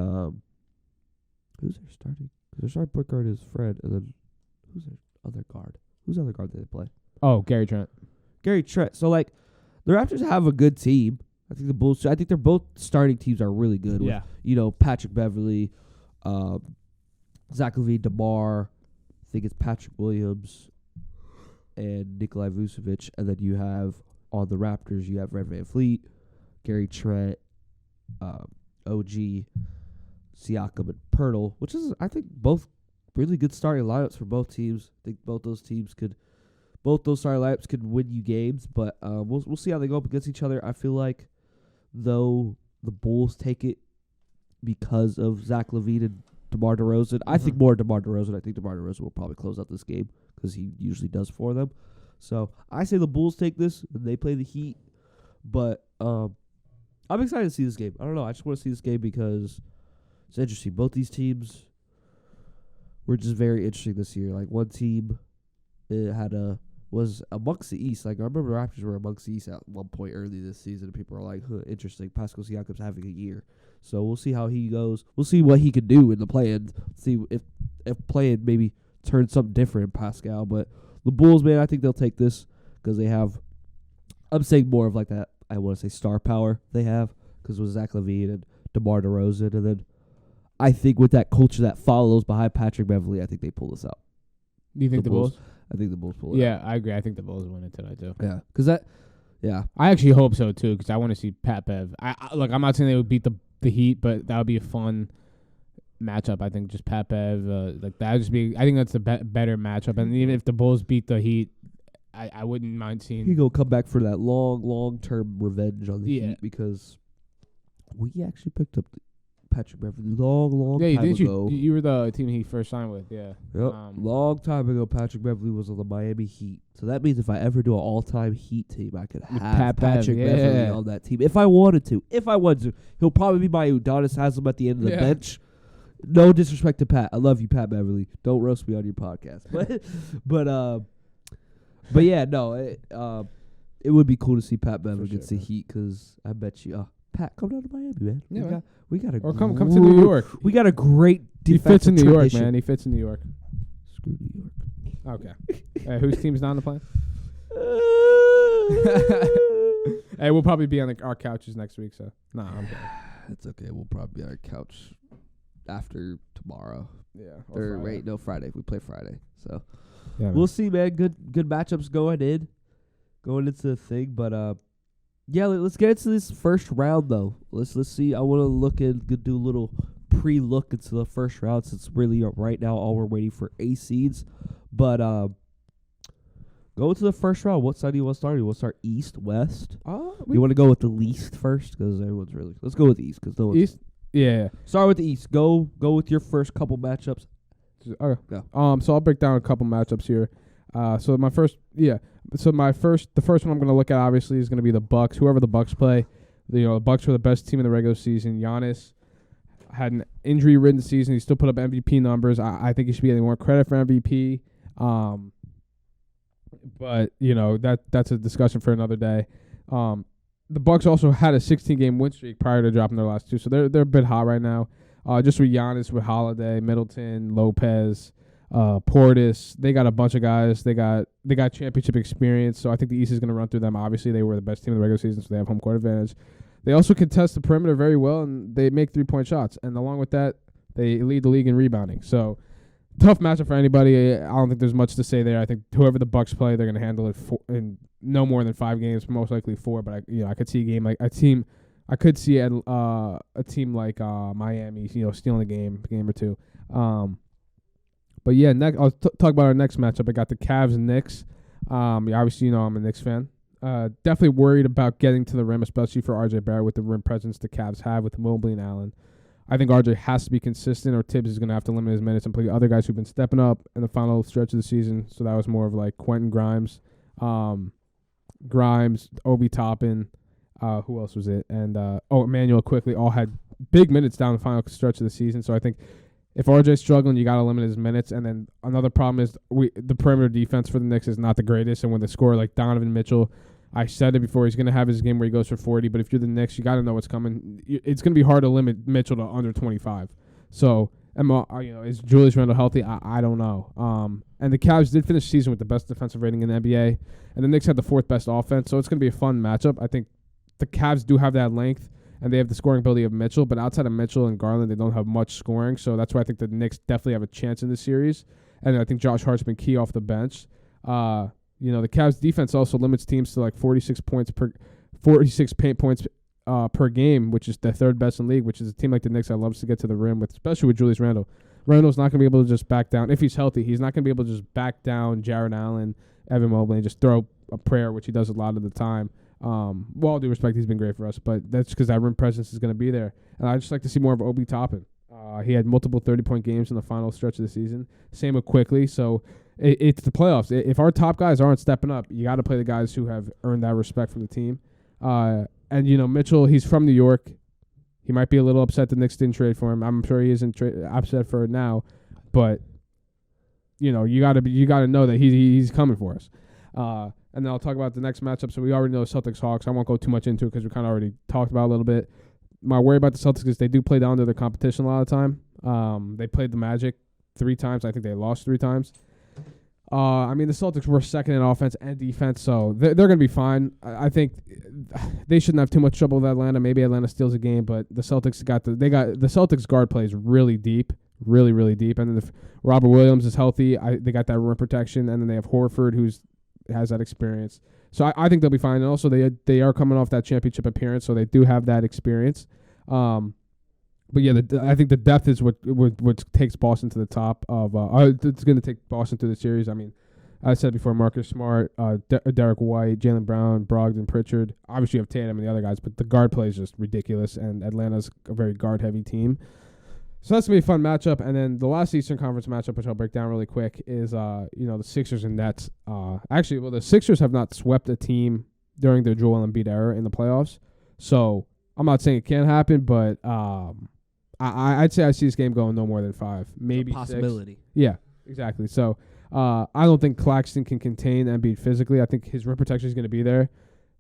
who's their starting? Because their starting point guard is Fred, and then who's their other guard? Who's the other guard that they play? Oh, Gary Trent. So like, the Raptors have a good team. I think the Bulls. I think they're both starting teams are really good. Yeah. With, Patrick Beverley, Zach LaVine, DeMar. I think it's Patrick Williams and Nikolai Vucevic, and then you have on the Raptors you have Fred VanVleet, Gary Trent, OG, Siakam, and Pirtle, which is I think both really good starting lineups for both teams. I think both those starting lineups could win you games, but we'll see how they go up against each other. I feel like though the Bulls take it because of Zach LaVine and DeMar DeRozan. I think more DeMar DeRozan. I think DeMar DeRozan will probably close out this game because he usually does for them. So I say the Bulls take this and they play the Heat, but I'm excited to see this game. I don't know. I just want to see this game because it's interesting. Both these teams were just very interesting this year. Like one team was amongst the East. Like I remember the Raptors were amongst the East at one point early this season, and people are like, interesting. Pascal Siakam's having a year. So we'll see how he goes. We'll see what he can do in the play-in. See if play-in maybe turns something different in Pascal. But the Bulls, man, I think they'll take this because they have, I'm saying more of like that, I want to say star power they have because with Zach LaVine and DeMar DeRozan. And then I think with that culture that follows behind Patrick Beverley, I think they pull this out. Do you think the Bulls? I think the Bulls pull it out. Yeah, I agree. I think the Bulls win it tonight, too. Yeah, because I actually hope so, too, because I want to see Pat Bev. Look, I'm not saying they would beat the Heat, but that would be a fun matchup. I think just Pat Bev, like that would just be. I think that's a better matchup. And even if the Bulls beat the Heat, I wouldn't mind seeing. He go come back for that long-term revenge on the Heat because we actually picked up Patrick Beverley long time ago. You were the team he first signed with, yeah. Yep. Long time ago, Patrick Beverley was on the Miami Heat. So that means if I ever do an all-time Heat team, I could have Patrick Beverley on that team if I wanted to. He'll probably be my Udonis Haslem at the end of the bench. No disrespect to Pat. I love you, Pat Beverley. Don't roast me on your podcast. But yeah, no. It would be cool to see Pat Beverley against the Heat because I bet you. Pat, come down to Miami, man. Yeah, we got a come to New York. We got a great defensive He fits in New York, tradition. man. He fits in New York. Screw New York. Okay. Whose team's not on the plane? Hey, we'll probably be on our couches next week. So I'm kidding. It's okay. We'll probably be on our couch after tomorrow. Yeah. Or wait, no, Friday. We play Friday. So Yeah, we'll see, man. Good matchups going into the thing. But yeah, let's get into this first round though. Let's see. I want to do a little pre-look into the first round since really right now all we're waiting for A seeds. But go to the first round. What side do you want to start? Do you want to start East, West? You want to go with the least first because everyone's really. Let's go with the East because no one's. East. Yeah. Start with the East. Go with your first couple matchups. Okay. Go. So I'll break down a couple matchups here. The first one I'm going to look at obviously is going to be the Bucks. Whoever the Bucks play, the Bucks were the best team in the regular season. Giannis had an injury-ridden season. He still put up MVP numbers. I think he should be getting more credit for MVP. But that's a discussion for another day. The Bucks also had a 16-game win streak prior to dropping their last two, so they're a bit hot right now. Just with Giannis, with Holiday, Middleton, Lopez, Portis, they got a bunch of guys. They got championship experience, so I think the East is going to run through them. Obviously, they were the best team in the regular season, so they have home court advantage. They also contest the perimeter very well, and they make 3-point shots. And along with that, they lead the league in rebounding. So tough matchup for anybody. I don't think there's much to say there. I think whoever the Bucks play, they're going to handle it in no more than 5 games, most likely 4. But I could see a game like a team. I could see a team like Miami, stealing a game or two. But yeah, I'll talk about our next matchup. I got the Cavs and Knicks. Obviously, I'm a Knicks fan. Definitely worried about getting to the rim, especially for RJ Barrett with the rim presence the Cavs have with Mobley and Allen. I think RJ has to be consistent, or Tibbs is going to have to limit his minutes and play other guys who've been stepping up in the final stretch of the season. So that was more of like Quentin Grimes, Obi Toppin. Who else was it? And Emmanuel quickly all had big minutes down the final stretch of the season. So I think if RJ's struggling, you got to limit his minutes. And then another problem is the perimeter defense for the Knicks is not the greatest. And when they score like Donovan Mitchell, I said it before, he's going to have his game where he goes for 40. But if you're the Knicks, you got to know what's coming. It's going to be hard to limit Mitchell to under 25. So, is Julius Randle healthy? I don't know. And the Cavs did finish the season with the best defensive rating in the NBA. And the Knicks had the 4th best offense. So it's going to be a fun matchup. I think the Cavs do have that length, and they have the scoring ability of Mitchell. But outside of Mitchell and Garland, they don't have much scoring. So that's why I think the Knicks definitely have a chance in this series. And I think Josh Hart's been key off the bench. The Cavs defense also limits teams to like 46 paint points per game, which is the 3rd best in the league, which is a team like the Knicks that loves to get to the rim, especially with Julius Randle. Randle's not going to be able to just back down. If he's healthy, he's not going to be able to just back down Jarrett Allen, Evan Mobley, and just throw a prayer, which he does a lot of the time. With all due respect, he's been great for us, but that's because that rim presence is going to be there. And I'd just like to see more of Obi Toppin. He had multiple 30-point games in the final stretch of the season. Same with Quickly. So it's the playoffs. If our top guys aren't stepping up, you got to play the guys who have earned that respect from the team. And Mitchell, he's from New York. He might be a little upset the Knicks didn't trade for him. I'm sure he isn't upset for it now, but you got to know that he's coming for us. And then I'll talk about the next matchup. So we already know Celtics Hawks. I won't go too much into it because we kind of already talked about it a little bit. My worry about the Celtics is they do play down to their competition a lot of the time. They played the Magic 3 times. I think they lost 3 times. The Celtics were second in offense and defense, so they're going to be fine. I think they shouldn't have too much trouble with Atlanta. Maybe Atlanta steals a game, but the Celtics the Celtics guard plays really deep, really, really deep. And then if Robert Williams is healthy, they got that rim protection, and then they have Horford who has that experience. So I think they'll be fine. And also they are coming off that championship appearance, so they do have that experience. But yeah, I think the depth is what takes Boston to the top of. It's going to take Boston to the series. I mean, I said before, Marcus Smart, Derek White, Jaylen Brown, Brogdon, Pritchard. Obviously, you have Tatum and the other guys, but the guard play is just ridiculous, and Atlanta's a very guard-heavy team. So that's going to be a fun matchup. And then the last Eastern Conference matchup, which I'll break down really quick, is the Sixers and Nets. The Sixers have not swept a team during their Joel Embiid era in the playoffs. So I'm not saying it can't happen, but I'd say I see this game going no more than 5, maybe it's a possibility. 6. Yeah, exactly. So I don't think Claxton can contain Embiid physically. I think his rim protection is going to be there.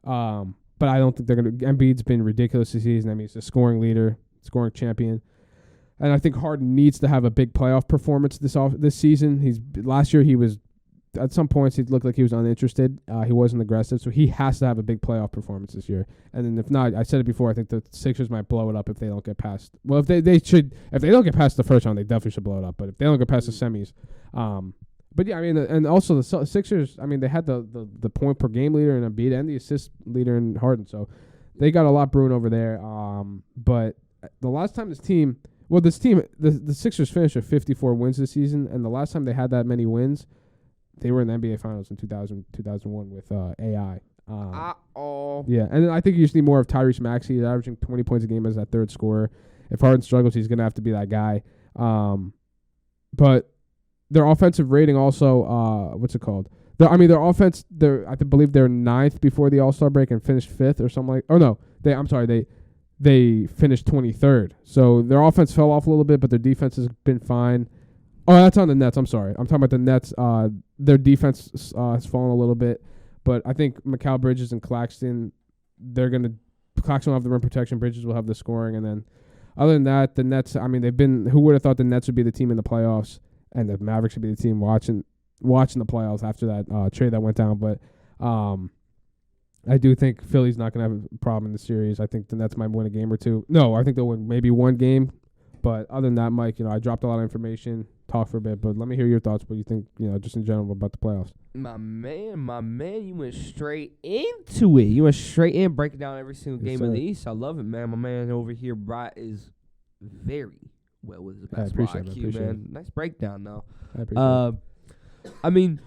But I don't think they're going to. Embiid's been ridiculous this season. I mean, he's a scoring leader, scoring champion. And I think Harden needs to have a big playoff performance this season. Last year he was at some points, he looked like he was uninterested. He wasn't aggressive, so he has to have a big playoff performance this year. And then if not, I said it before, I think the Sixers might blow it up if they don't get past. Well, if they don't get past the first round, they definitely should blow it up. But if they don't get past the semis, but yeah, I mean, and also the Sixers, I mean, they had the point per game leader in Embiid and the assist leader in Harden, so they got a lot brewing over there. But the last time the Sixers finished with 54 wins this season, and the last time they had that many wins, they were in the NBA Finals in 2001 with AI. Yeah, and I think you just need more of Tyrese Maxey. He's averaging 20 points a game as that third scorer. If Harden struggles, he's going to have to be that guy. But their offensive rating also, what's it called? Their offense, I believe they're 9th before the All-Star break and finished 5th or something like. Oh no, they finished 23rd. So their offense fell off a little bit, but their defense has been fine. Oh, that's on the Nets. I'm sorry. I'm talking about the Nets. Their defense has fallen a little bit, but I think Mikal Bridges and Claxton, Claxton will have the rim protection. Bridges will have the scoring, and then other than that, the Nets. I mean, who would have thought the Nets would be the team in the playoffs, and the Mavericks would be the team watching the playoffs after that trade that went down. But I do think Philly's not going to have a problem in the series. I think the Nets might win a game or two. No, I think they'll win maybe one game. But other than that, Mike, I dropped a lot of information, talked for a bit, but let me hear your thoughts. What do you think, just in general about the playoffs? My man, you went straight into it. You went straight in, breaking down every single game in the East. I love it, man. My man over here, Bright, is very well with his basketball IQ, man. Nice breakdown, though. I appreciate it. I mean,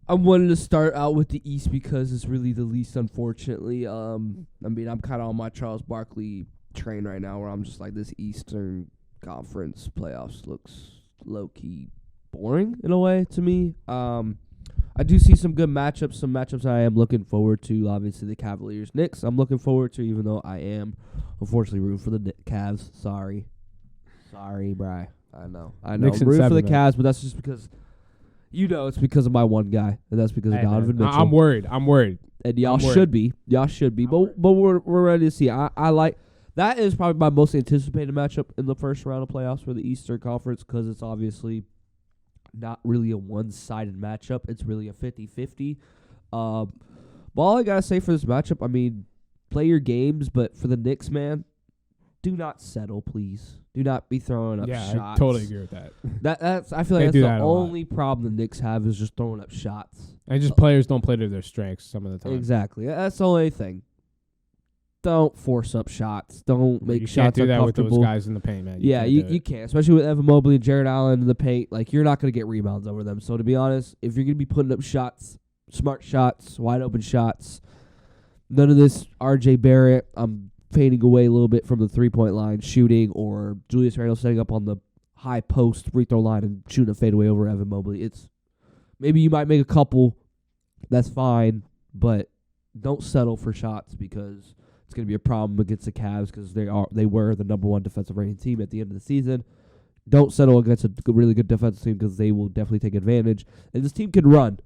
I wanted to start out with the East because it's really the least, unfortunately. I'm kind of on my Charles Barkley train right now where I'm just like, this Eastern Conference playoffs looks low-key boring in a way to me. I do see some good matchups, some matchups I am looking forward to. Obviously, the Cavaliers-Knicks I'm looking forward to, even though I am unfortunately rooting for the Cavs. Sorry, Bri. I know. I'm rooting for the Cavs, but that's just because, it's because of my one guy, and that's because of Donovan Mitchell. I'm worried. And y'all should be. But we're ready to see. I like. That is probably my most anticipated matchup in the first round of playoffs for the Eastern Conference because it's obviously not really a one-sided matchup. It's really a 50-50. But all I got to say for this matchup, play your games, but for the Knicks, man, do not settle, please. Do not be throwing up shots. Yeah, I totally agree with that. I feel like that's the only problem the Knicks have is just throwing up shots. And just players don't play to their strengths some of the time. Exactly. That's the only thing. Don't force up shots. Don't make shots uncomfortable. You can't do that with those guys in the paint, man. You can't, especially with Evan Mobley and Jared Allen in the paint. Like, you're not going to get rebounds over them. So, to be honest, if you're going to be putting up shots, smart shots, wide open shots, none of this R.J. Barrett, I'm fading away a little bit from the three-point line shooting, or Julius Randle setting up on the high post free throw line and shooting a fadeaway over Evan Mobley. Maybe you might make a couple. That's fine, but don't settle for shots because it's going to be a problem against the Cavs because they were the number one defensive rating team at the end of the season. Don't settle against a really good defensive team because they will definitely take advantage. And this team can run.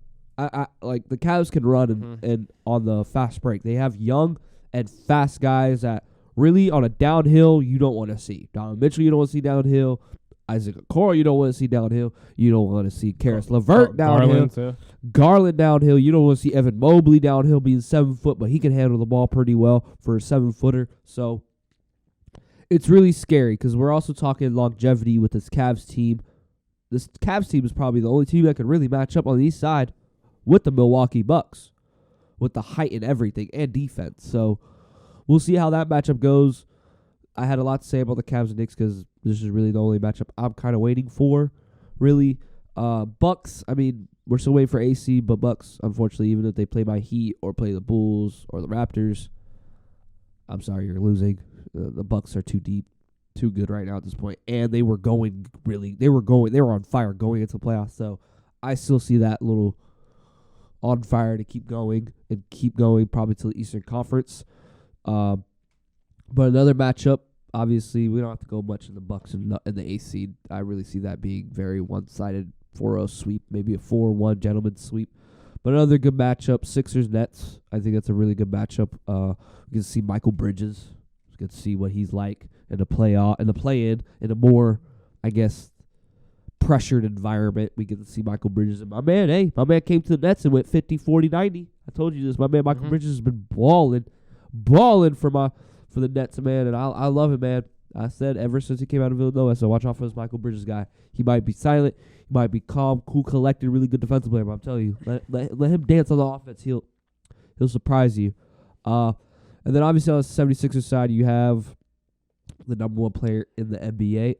Like the Cavs can run and on the fast break. They have young and fast guys that really on a downhill you don't want to see. Donovan Mitchell you don't want to see downhill. Isaac Okoro you don't want to see downhill. You don't want to see Karis LeVert downhill. Garland downhill. You don't want to see Evan Mobley downhill being 7 foot, but he can handle the ball pretty well for a 7-footer. So it's really scary because we're also talking longevity with this Cavs team. This Cavs team is probably the only team that could really match up on the east side with the Milwaukee Bucks, with the height and everything and defense. So we'll see how that matchup goes. I had a lot to say about the Cavs and Knicks because this is really the only matchup I'm kind of waiting for, really. Bucks, we're still waiting for AC, but Bucks, unfortunately, even if they play my Heat or play the Bulls or the Raptors, I'm sorry, you're losing. The Bucks are too deep, too good right now at this point. And they were on fire going into the playoffs. So I still see that little on fire to keep going probably to the Eastern Conference. But another matchup, obviously, we don't have to go much in the Bucks and the AC. I really see that being very one-sided 4-0 sweep, maybe a 4-1 gentleman's sweep. But another good matchup, Sixers-Nets. I think that's a really good matchup. We can see Michael Bridges. We can see what he's like in the play-in, in a more, I guess, pressured environment. We get to see Michael Bridges. And my man came to the Nets and went 50, 40, 90. I told you this. My man Michael Bridges has been balling for the Nets, man. And I love him, man. I said ever since he came out of Villanova, so watch out for this Michael Bridges guy. He might be silent. He might be calm, cool, collected, really good defensive player. But I'm telling you, let him dance on the offense. He'll surprise you. And then obviously on the 76ers side, you have the number one player in the NBA.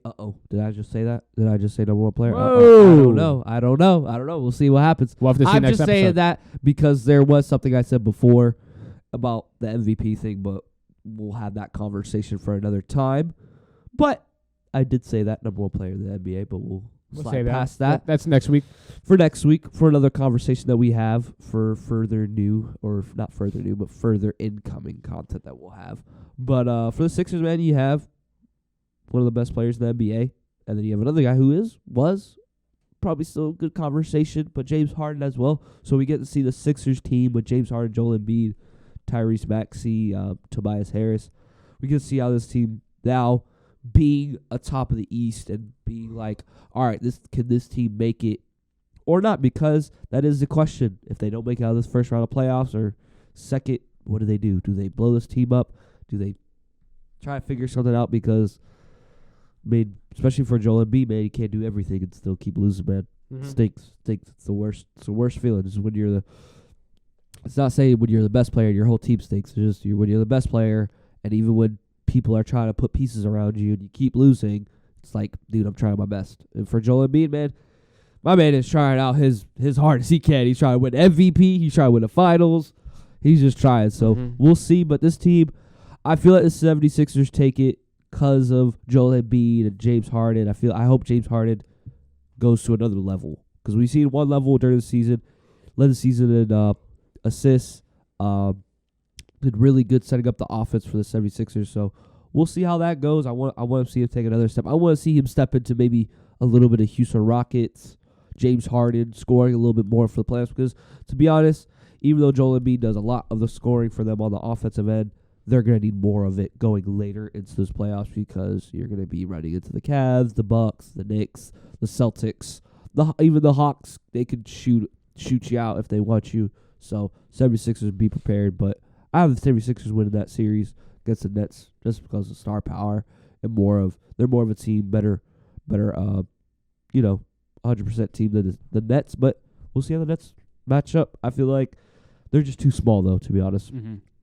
Did I just say that? Did I just say number one player? I don't know. We'll see what happens. We'll have to see I'm next just episode. saying that because there was something I said before about the MVP thing, but we'll have that conversation for another time. But I did say that number one player in the NBA, but we'll slide past that. That's next week. For next week, for another conversation that we have for further new, or not further new, but further incoming content that we'll have. But for the Sixers, man, you have one of the best players in the NBA, and then you have another guy who was probably still a good conversation, but James Harden as well. So we get to see the Sixers team with James Harden, Joel Embiid, Tyrese Maxey, Tobias Harris. We get to see how this team now being atop of the East and being like, all right, can this team make it or not? Because that is the question. If they don't make it out of this first round of playoffs or second, what do they do? Do they blow this team up? Do they try to figure something out? Because, I mean, especially for Joel Embiid, man, you can't do everything and still keep losing, man. Stinks. It's the worst. It's the worst feeling. Is when you're it's not saying when you're the best player and your whole team stinks. It's just when you're the best player, and even when people are trying to put pieces around you and you keep losing, it's like, dude, I'm trying my best. And for Joel Embiid, man, my man is trying out his hardest he can. He's trying to win MVP. He's trying to win the finals. He's just trying. So we'll see. But this team, I feel like the 76ers take it because of Joel Embiid and James Harden. I hope James Harden goes to another level, because we've seen one level during the season, led the season in assists, did really good setting up the offense for the 76ers. So we'll see how that goes. I want to see him take another step. I want to see him step into maybe a little bit of Houston Rockets, James Harden scoring a little bit more for the playoffs, because to be honest, even though Joel Embiid does a lot of the scoring for them on the offensive end, they're going to need more of it going later into those playoffs, because you're going to be running into the Cavs, the Bucks, the Knicks, the Celtics, even the Hawks. They could shoot you out if they want you. So 76ers, be prepared. But I have the 76ers winning that series against the Nets just because of star power and they're more of a team, better 100% team than the Nets. But we'll see how the Nets match up. I feel like they're just too small, though, to be honest.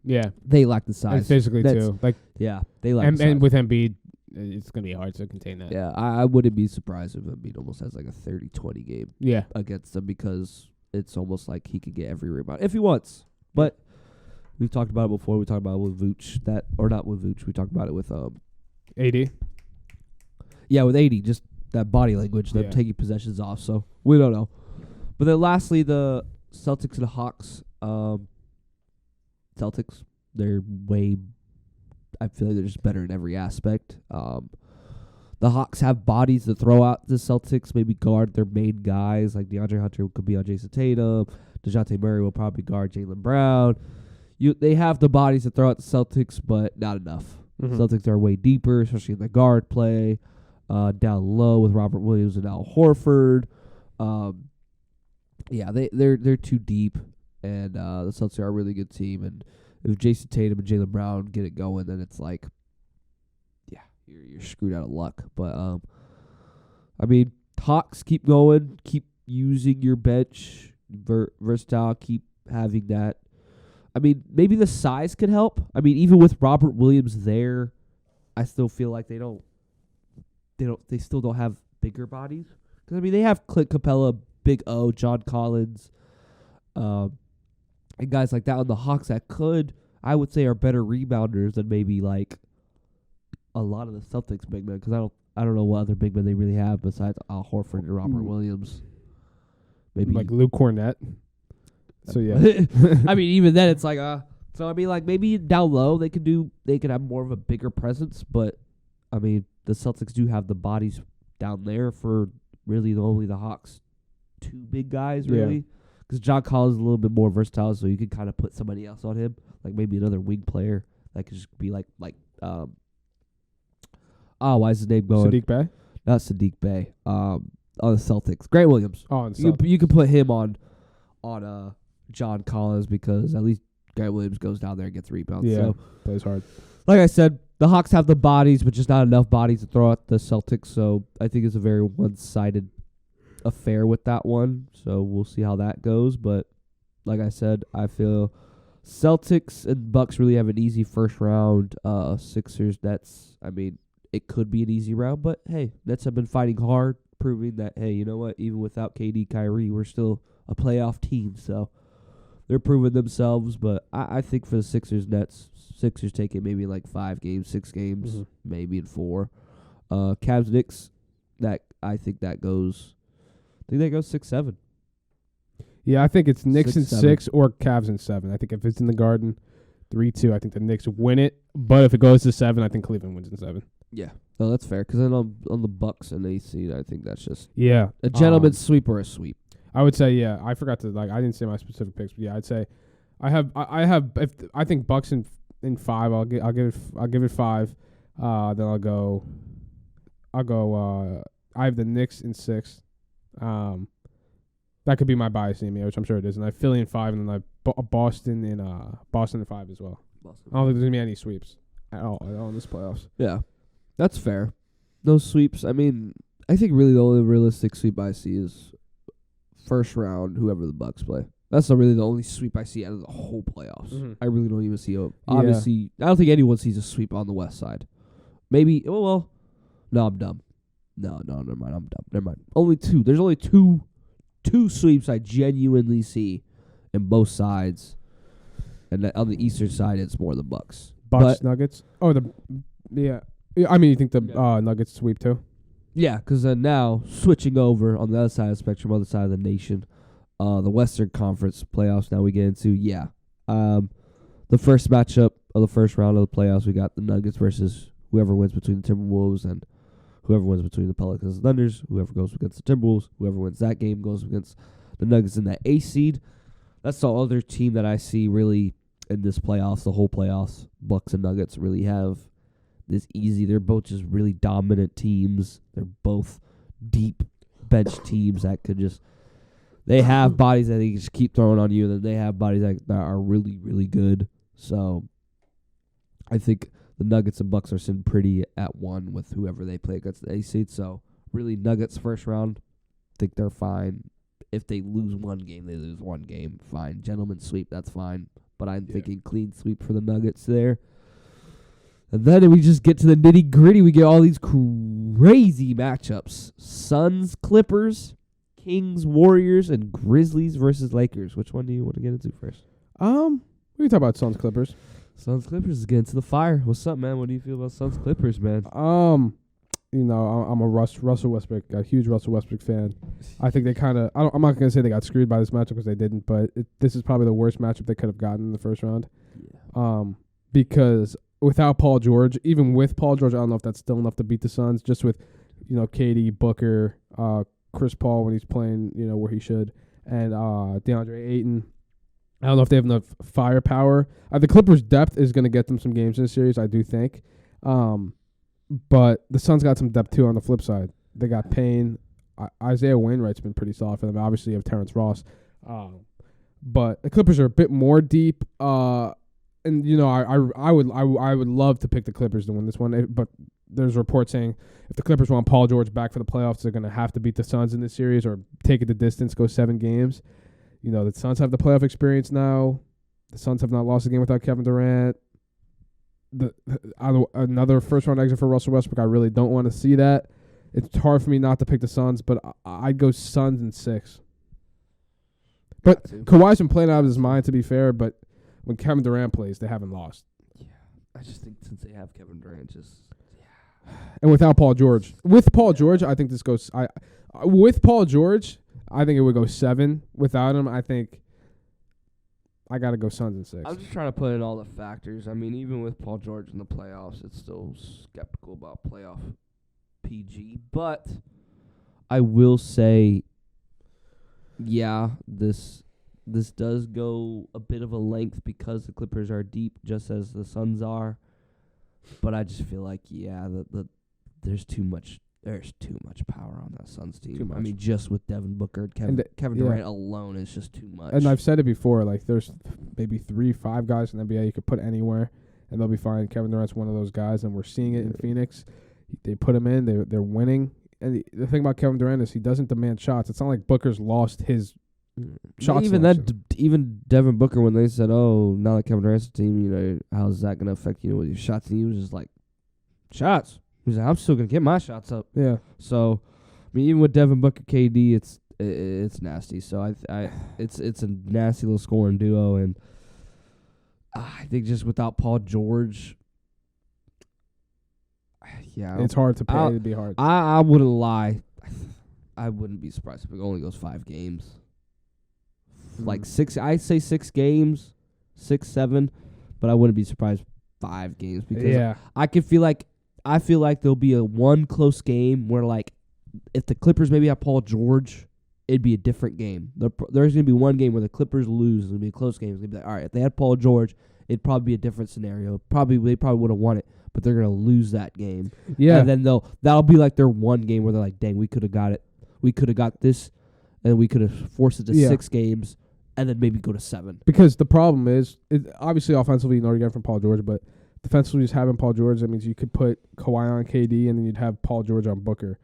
Yeah. They lack the size. And physically, too. Yeah, they lack the size. And with Embiid, it's going to be hard to contain that. Yeah, I wouldn't be surprised if Embiid almost has like a 30-20 game against them, because it's almost like he could get every rebound if he wants. But we've talked about it before. We talked about it with Vooch. Not with Vooch. We talked about it with AD. Yeah, with AD, just that body language, them taking possessions off. So we don't know. But then lastly, the Celtics and the Hawks. Celtics, I feel like they're just better in every aspect. The Hawks have bodies to throw out the Celtics, maybe guard their main guys, like DeAndre Hunter could be on Jason Tatum. DeJounte Murray will probably guard Jaylen Brown. They have the bodies to throw out the Celtics, but not enough. Celtics are way deeper, especially in the guard play, down low with Robert Williams and Al Horford. They're too deep, and the Celtics are a really good team. And if Jason Tatum and Jaylen Brown get it going, then it's like, you're screwed out of luck. But Hawks, keep going, keep using your bench, versatile, keep having that. Maybe the size could help. Even with Robert Williams there, I still feel like they still don't have bigger bodies. Because they have Clint Capella, Big O, John Collins, and guys like that on the Hawks that I would say, are better rebounders than maybe like a lot of the Celtics big men. Because I don't know what other big men they really have besides Al Horford and Robert Williams. Maybe like Luke Cornett. So yeah, even then it's like maybe down low they could have more of a bigger presence, but the Celtics do have the bodies down there for really only the Hawks two big guys really, because John Collins is a little bit more versatile, so you could kind of put somebody else on him, like maybe another wing player that could just be like why is his name going? Sadiq Bey? Not Sadiq Bey. on the Celtics. Grant Williams. Oh, and You could put him on John Collins because at least Grant Williams goes down there and gets rebounds. Yeah, So, plays hard. like I said, the Hawks have the bodies, but just not enough bodies to throw at the Celtics. So I think it's a very one-sided affair with that one. So we'll see how that goes. But like I said, I feel Celtics and Bucks really have an easy first round. Sixers, Nets, I mean, it could be an easy round. But, hey, Nets have been fighting hard, proving that, hey, you know what? Even without KD, Kyrie, we're still a playoff team. So they're proving themselves. But I think for the Sixers, Nets, Sixers take it maybe like 5 games, 6 games, maybe in 4. Cavs, Knicks, I think that goes 6-7. Yeah, I think it's Knicks in 6-7. 6 or Cavs in 7. I think if it's in the Garden, 3-2, I think the Knicks win it. But if it goes to 7, I think Cleveland wins in 7. Yeah. No, that's fair. Because then on the Bucks and AC, I think that's just Yeah. a gentleman's sweep or a sweep. I would say, yeah. I forgot to, I didn't say my specific picks, but yeah, I'd say I think Bucks in 5. I'll give it 5. Then I'll go I have the Knicks in 6. That could be my bias in me, which I'm sure it is. And I have Philly in 5, and then I have Boston in 5 as well. I don't think there's gonna be any sweeps at all in this playoffs. Yeah, that's fair. No sweeps. I mean, I think really the only realistic sweep I see is first round, whoever the Bucks play. That's not really the only sweep I see out of the whole playoffs. Mm-hmm. I really don't even see obviously, I don't think anyone sees a sweep on the West side. Maybe. No, I'm dumb. No, never mind. I'm dumb. Never mind. Only 2. There's only two sweeps I genuinely see in both sides, and on the Eastern side, it's more the Bucks. Bucks, Nuggets. Oh, yeah. I mean, you think the Nuggets sweep too? Yeah, because now switching over on the other side of the spectrum, other side of the nation, the Western Conference playoffs. Now we get into the first matchup of the first round of the playoffs. We got the Nuggets versus whoever wins between the Timberwolves and whoever wins between the Pelicans and Thunders. Whoever goes against the Timberwolves, whoever wins that game goes against the Nuggets in that A seed. That's the other team that I see really in this playoffs, the whole playoffs. Bucks and Nuggets really have this easy. They're both just really dominant teams. They're both deep bench teams that could just, they have bodies that they just keep throwing on you, and then they have bodies that are really, really good. So I think the Nuggets and Bucks are sitting pretty at 1 with whoever they play against the A seed. So really, Nuggets first round, think they're fine. If they lose one game, they lose one game. Fine. Gentleman's sweep, that's fine. But I'm thinking clean sweep for the Nuggets there. And then we just get to the nitty gritty. We get all these crazy matchups: Suns, Clippers, Kings, Warriors, and Grizzlies versus Lakers. Which one do you want to get into first? We can talk about Suns Clippers. Suns Clippers is getting to the fire. What's up, man? What do you feel about Suns Clippers, man? I'm a Russell Westbrook, a huge Russell Westbrook fan. I think they kind of. I'm not gonna say they got screwed by this matchup because they didn't, but this is probably the worst matchup they could have gotten in the first round. Yeah. Because without Paul George, even with Paul George, I don't know if that's still enough to beat the Suns. Just with, KD, Booker, Chris Paul when he's playing, where he should, and DeAndre Ayton. I don't know if they have enough firepower. The Clippers' depth is going to get them some games in the series, I do think. But the Suns got some depth, too, on the flip side. They got Payne. Isaiah Wainwright's been pretty solid for them. Obviously, you have Terrence Ross. But the Clippers are a bit more deep. And, I would love to pick the Clippers to win this one. But there's reports saying if the Clippers want Paul George back for the playoffs, they're going to have to beat the Suns in this series or take it the distance, go 7 games. The Suns have the playoff experience now. The Suns have not lost a game without Kevin Durant. Another first-round exit for Russell Westbrook. I really don't want to see that. It's hard for me not to pick the Suns, but I'd go Suns in 6. But Kawhi's been playing out of his mind, to be fair, but when Kevin Durant plays, they haven't lost. Yeah, I just think since they have Kevin Durant, And without Paul George. With Paul George, I think this goes... With Paul George, I think it would go 7. Without him, I think I got to go Suns in 6. I'm just trying to put in all the factors. I mean, even with Paul George in the playoffs, it's still skeptical about playoff PG. But I will say, yeah, this does go a bit of a length because the Clippers are deep, just as the Suns are. But I just feel like, there's too much There's too much power on that Suns team. Too much. I mean, just with Devin Booker and Kevin yeah. Durant alone is just too much. And I've said it before, like there's maybe 3-5 guys in the NBA you could put anywhere, and they'll be fine. Kevin Durant's one of those guys, and we're seeing it in Phoenix. They put him in, they're winning. And the thing about Kevin Durant is he doesn't demand shots. It's not like Booker's lost his shot even selection. even Devin Booker, when they said, "Oh, now that Kevin Durant's team, how's that gonna affect with your shots?" And he was just like, "Shots." He's like, "I'm still gonna get my shots up." Yeah. So, I mean, even with Devin Booker, KD, it's nasty. So it's a nasty little scoring duo, and I think just without Paul George, yeah, It's hard to pay. It'd be hard. I wouldn't lie. I wouldn't be surprised if it only goes 5 games. Like 6, I'd say 6 games, 6, 7, but I wouldn't be surprised 5 games because I feel like there'll be one close game where like if the Clippers maybe have Paul George, it'd be a different game. There's gonna be one game where the Clippers lose. It'll be a close game. It's gonna be like, all right, if they had Paul George, it'd probably be a different scenario. They probably would have won it, but they're gonna lose that game. Yeah. And then that'll be like their one game where they're like, dang, we could have got it. We could have got this, and we could have forced it to 6 games, and then maybe go to 7. Because the problem is, obviously offensively, you know you're getting from Paul George, but defensively, just having Paul George, that means you could put Kawhi on KD, and then you'd have Paul George on Booker,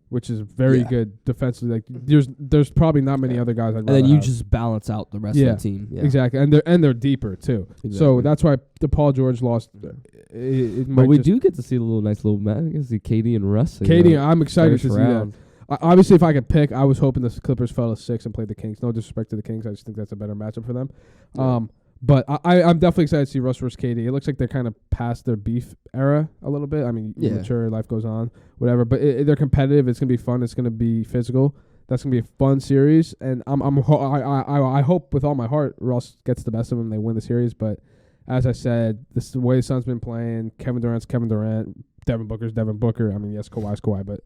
which is very good defensively. Like there's probably not many other guys I'd rather And then you have. just balance out the rest of the team. Yeah. Exactly, and they're deeper too. Exactly. So that's why the Paul George lost. But we do get to see a nice little match. I can see KD and Russ. KD, I'm excited to see round. that. Obviously, if I could pick, I was hoping the Clippers fell to 6 and played the Kings. No disrespect to the Kings, I just think that's a better matchup for them. Yeah. But I'm definitely excited to see Russ versus KD. It looks like they're kind of past their beef era a little bit. I mean, you're mature, life goes on, whatever. But they're competitive. It's gonna be fun. It's gonna be physical. That's gonna be a fun series. And I hope with all my heart Russ gets the best of them. They win the series. But as I said, this is the way the Suns been playing. Kevin Durant's Kevin Durant. Devin Booker's Devin Booker. I mean, yes, Kawhi's Kawhi, but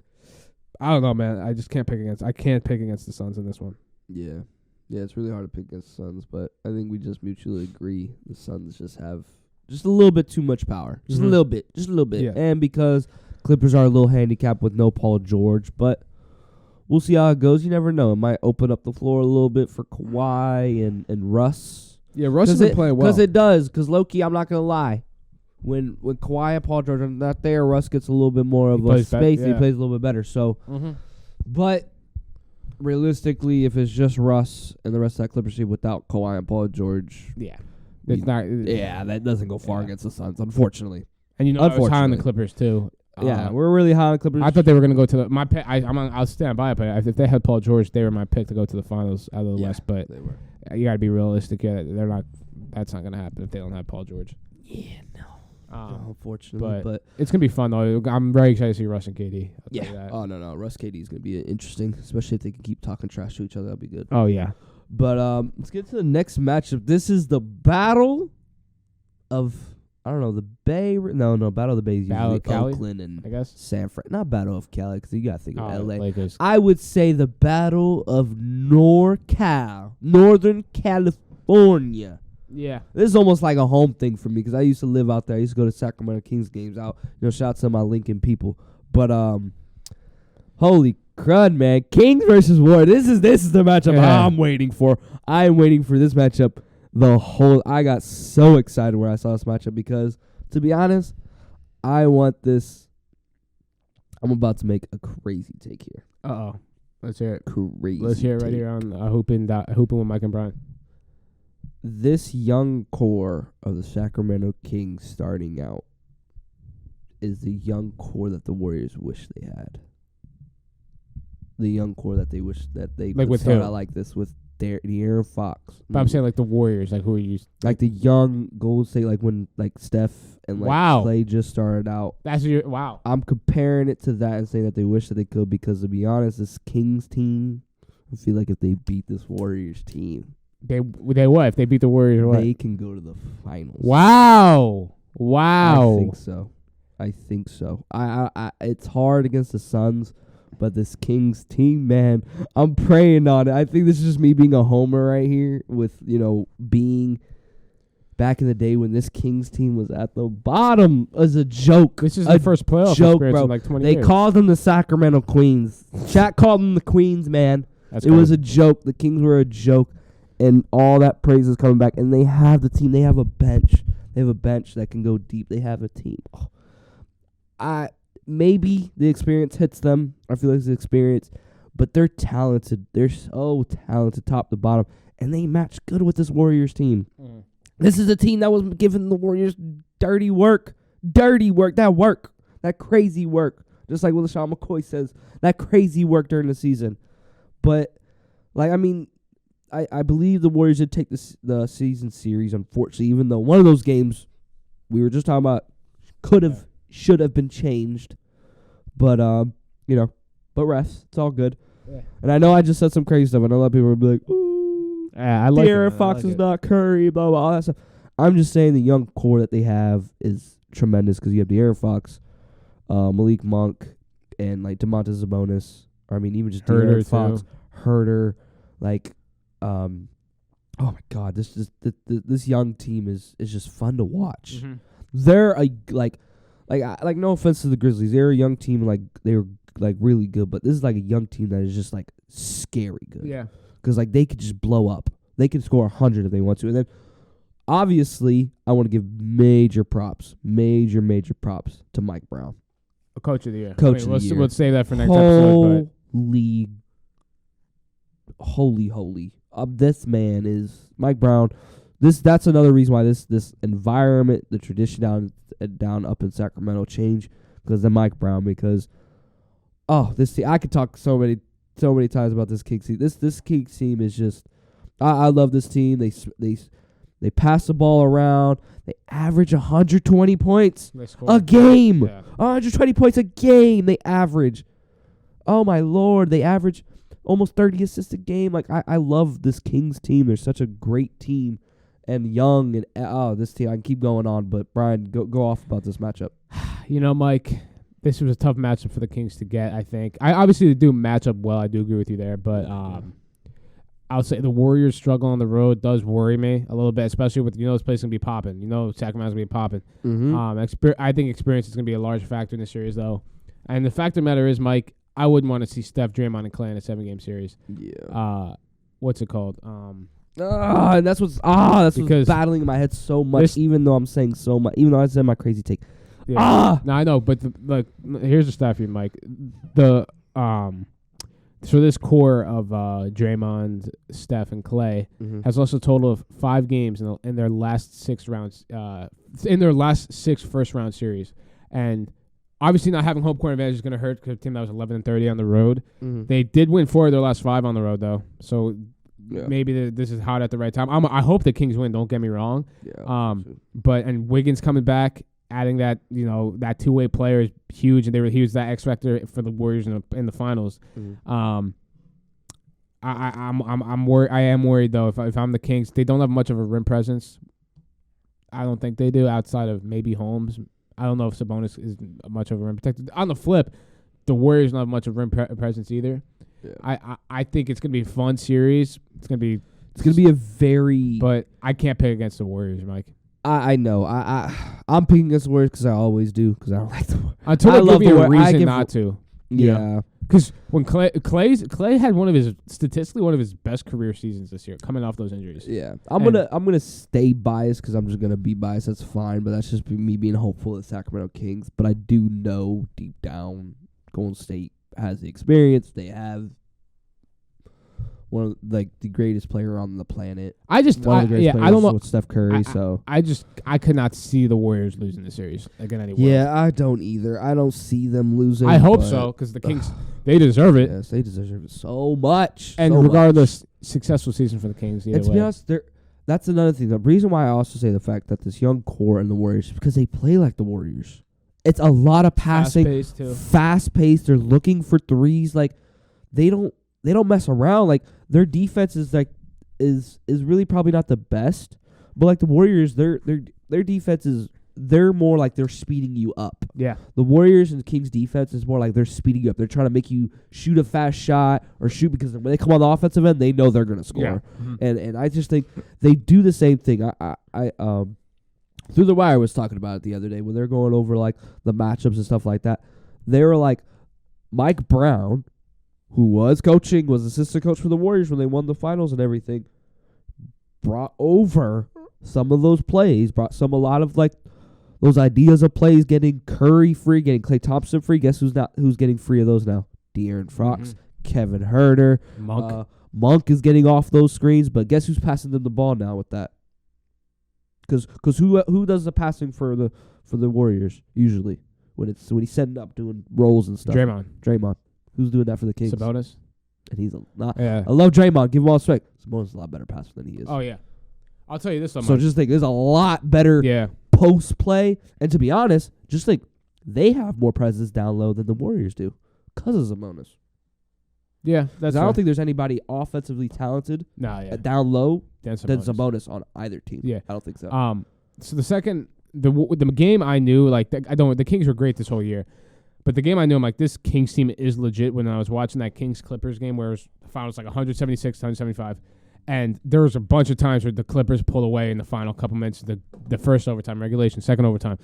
I don't know, man. I just can't pick against. I can't pick against the Suns in this one. Yeah. Yeah, it's really hard to pick against the Suns, but I think we just mutually agree the Suns just have just a little bit too much power. Just a little bit. Yeah. And because Clippers are a little handicapped with no Paul George, but we'll see how it goes. You never know. It might open up the floor a little bit for Kawhi and Russ. Yeah, Russ has been playing well. Because it does. Because low-key, I'm not going to lie. When Kawhi and Paul George are not there, Russ gets a little bit more of a space and he plays a little bit better. So, but realistically, if it's just Russ and the rest of that Clippers team without Kawhi and Paul George, that doesn't go far against the Suns, unfortunately. And I was high on the Clippers too. Yeah, we're really high on the Clippers. I thought they were going to go to my pick. I'll stand by it, but if they had Paul George, they were my pick to go to the finals out of the West. But they were. You got to be realistic. Yeah, they're not. That's not going to happen if they don't have Paul George. Yeah, no. Unfortunately, but it's gonna be fun though. I'm very excited to see Russ and KD. I'll tell you that. Oh no, Russ KD is gonna be interesting, especially if they can keep talking trash to each other. That'll be good. Oh yeah. But let's get to the next matchup. This is the battle of the Bay. Battle of the Bay is usually Oakland and I guess San Fran. Not Battle of Cali because you gotta think of LA. Lakers. I would say the Battle of Northern California. Yeah. This is almost like a home thing for me because I used to live out there. I used to go to Sacramento Kings games out. Shout out to my Lincoln people. But holy crud, man. Kings versus Warriors. This is the matchup I'm waiting for. I am waiting for this matchup I got so excited when I saw this matchup because, to be honest, I want this. I'm about to make a crazy take here. Uh-oh. Let's hear it. Crazy. Let's hear it right here on Hoopin with Mike and Brian. This young core of the Sacramento Kings starting out is the young core that the Warriors wish they had. The young core that they wish that they like could start out like this with De'Aaron Fox. But I'm saying like the Warriors, like who are you? Like the young Golden State, like when like Steph and like Clay just started out. That's wow. I'm comparing it to that and saying that they wish that they could because to be honest, this Kings team, I feel like if they beat this Warriors team. They what? If they beat the Warriors or what? They can go to the finals. Wow. I think so. I it's hard against the Suns, but this Kings team, man, I'm praying on it. I think this is just me being a homer right here with, being back in the day when this Kings team was at the bottom was a joke. This is the first playoff joke, experience bro. in like 20 They years. called them the Sacramento Queens. Shaq called them the Queens, man. That's It was a joke. The Kings were a joke, and all that praise is coming back. And they have the team. They have a bench. They have a bench that can go deep. They have a team. Maybe the experience hits them. I feel like it's the experience, but they're talented. They're so talented, top to bottom, and they match good with this Warriors team. Mm. This is a team that was giving the Warriors dirty work, that crazy work. Just like what LaShawn McCoy says, that crazy work during the season. But, I believe the Warriors did take the season series, unfortunately, even though one of those games we were just talking about should have been changed. But, but refs, it's all good. Yeah. And I know I just said some crazy stuff. I know a lot of people will be like, ooh, I like De'Aaron it. Fox is not Curry, blah, blah, all that stuff. I'm just saying the young core that they have is tremendous because you have De'Aaron Fox, Malik Monk, and, DeMontis Sabonis. Even just Herter De'Aaron Fox, too. Herter, oh my God, this young team is just fun to watch. Mm-hmm. They're no offense to the Grizzlies, they're a young team, they were really good, but this is a young team that is just scary good. Yeah. Because they could just blow up. They can score 100 if they want to, and then obviously I want to give major props to Mike Brown, Coach of the year. Coach of the year. We'll save that for next episode. Holy. This man is Mike Brown. That's another reason why this environment, the tradition down up in Sacramento changed because of Mike Brown. Because this team, I could talk so many times about this Kings team. This Kings team is just, I love this team. They pass the ball around. They average 120 points a game. Yeah. 120 points a game. They average. Oh my Lord, they average almost 30 assists a game. I love this Kings team. They're such a great team, and young and this team. I can keep going on, but Brian, go off about this matchup. Mike, this was a tough matchup for the Kings to get. I think obviously they do match up well. I do agree with you there, but I'll say the Warriors struggle on the road does worry me a little bit, especially with this place gonna be popping. Sacramento's gonna be popping. Mm-hmm. I think experience is gonna be a large factor in this series, though. And the fact of the matter is, Mike, I wouldn't want to see Steph, Draymond, and Clay in a 7-game series. Yeah. What's it called? And that's what's battling in my head so much. Even though I'm saying so much, even though I said my crazy take. Yeah. No, I know, but here's the stat for you, Mike. So this core of Draymond, Steph, and Clay has lost a total of 5 games in their last 6 rounds. In their last 6 first-round series, and obviously not having home court advantage is going to hurt because a team that was 11-30 on the road. Mm-hmm. They did win 4 of their last 5 on the road, though. So maybe this is hot at the right time. I hope the Kings win. Don't get me wrong. Yeah. But Wiggins coming back, adding that that two-way player is huge, and he was that X factor for the Warriors in the finals. Mm-hmm. I'm worried. I am worried though. If I'm the Kings, they don't have much of a rim presence. I don't think they do outside of maybe Holmes. I don't know if Sabonis is much of a rim protector. On the flip, the Warriors don't have much of rim presence either. Yeah. I think it's gonna be a fun series. It's gonna be a very. But I can't pick against the Warriors, Mike. I know. I'm picking against the Warriors because I always do because I don't like the Warriors. Until they give me a reason not to. Yeah. Because when Clay had one of his best career seasons this year, coming off those injuries. Yeah, I'm gonna stay biased because I'm just gonna be biased. That's fine, but that's just me being hopeful at Sacramento Kings. But I do know deep down, Golden State has the experience. They have one of the greatest player on the planet. I don't know with Steph Curry. I could not see the Warriors losing the series again anyway. Yeah, I don't either. I don't see them losing. I hope so because the Kings they deserve it. Yes, they deserve it so much. And regardless, successful season for the Kings. And to be honest, that's another thing. The reason why I also say the fact that this young core and the Warriors is because they play like the Warriors. It's a lot of passing, fast paced. They're looking for threes. They don't mess around. Their defense is really probably not the best, but the Warriors, their defense is they're more like they're speeding you up. Yeah. The Warriors and Kings defense is more like they're speeding you up. They're trying to make you shoot a fast shot or shoot because when they come on the offensive end, they know they're going to score. Yeah. Mm-hmm. And I just think they do the same thing. I Through the Wire was talking about it the other day when they're going over like the matchups and stuff like that. They were like Mike Brown, who was assistant coach for the Warriors when they won the finals and everything, brought over some of those plays, a lot of like those ideas of plays, getting Curry free, getting Klay Thompson free. Guess who's getting free of those now? De'Aaron Fox, Kevin Herter, Monk is getting off those screens, but guess who's passing them the ball now with that? Because who does the passing for the Warriors usually when he's setting up doing rolls and stuff? Draymond. Who's doing that for the Kings? Sabonis. And he's not. Yeah. I love Draymond. Give him all respect. Sabonis is a lot better passer than he is. Oh yeah. I'll tell you this. So just think, there's a lot better post play, and to be honest, just think they have more presence down low than the Warriors do because of Sabonis. Yeah, that's. I don't think there's anybody offensively talented down low than Sabonis on either team. Yeah, I don't think so. So the game I knew, like the Kings were great this whole year, but the game I knew, I'm like, this Kings team is legit. When I was watching that Kings Clippers game where the final was like 176 to 175. And there was a bunch of times where the Clippers pulled away in the final couple minutes of the first overtime, regulation, second overtime.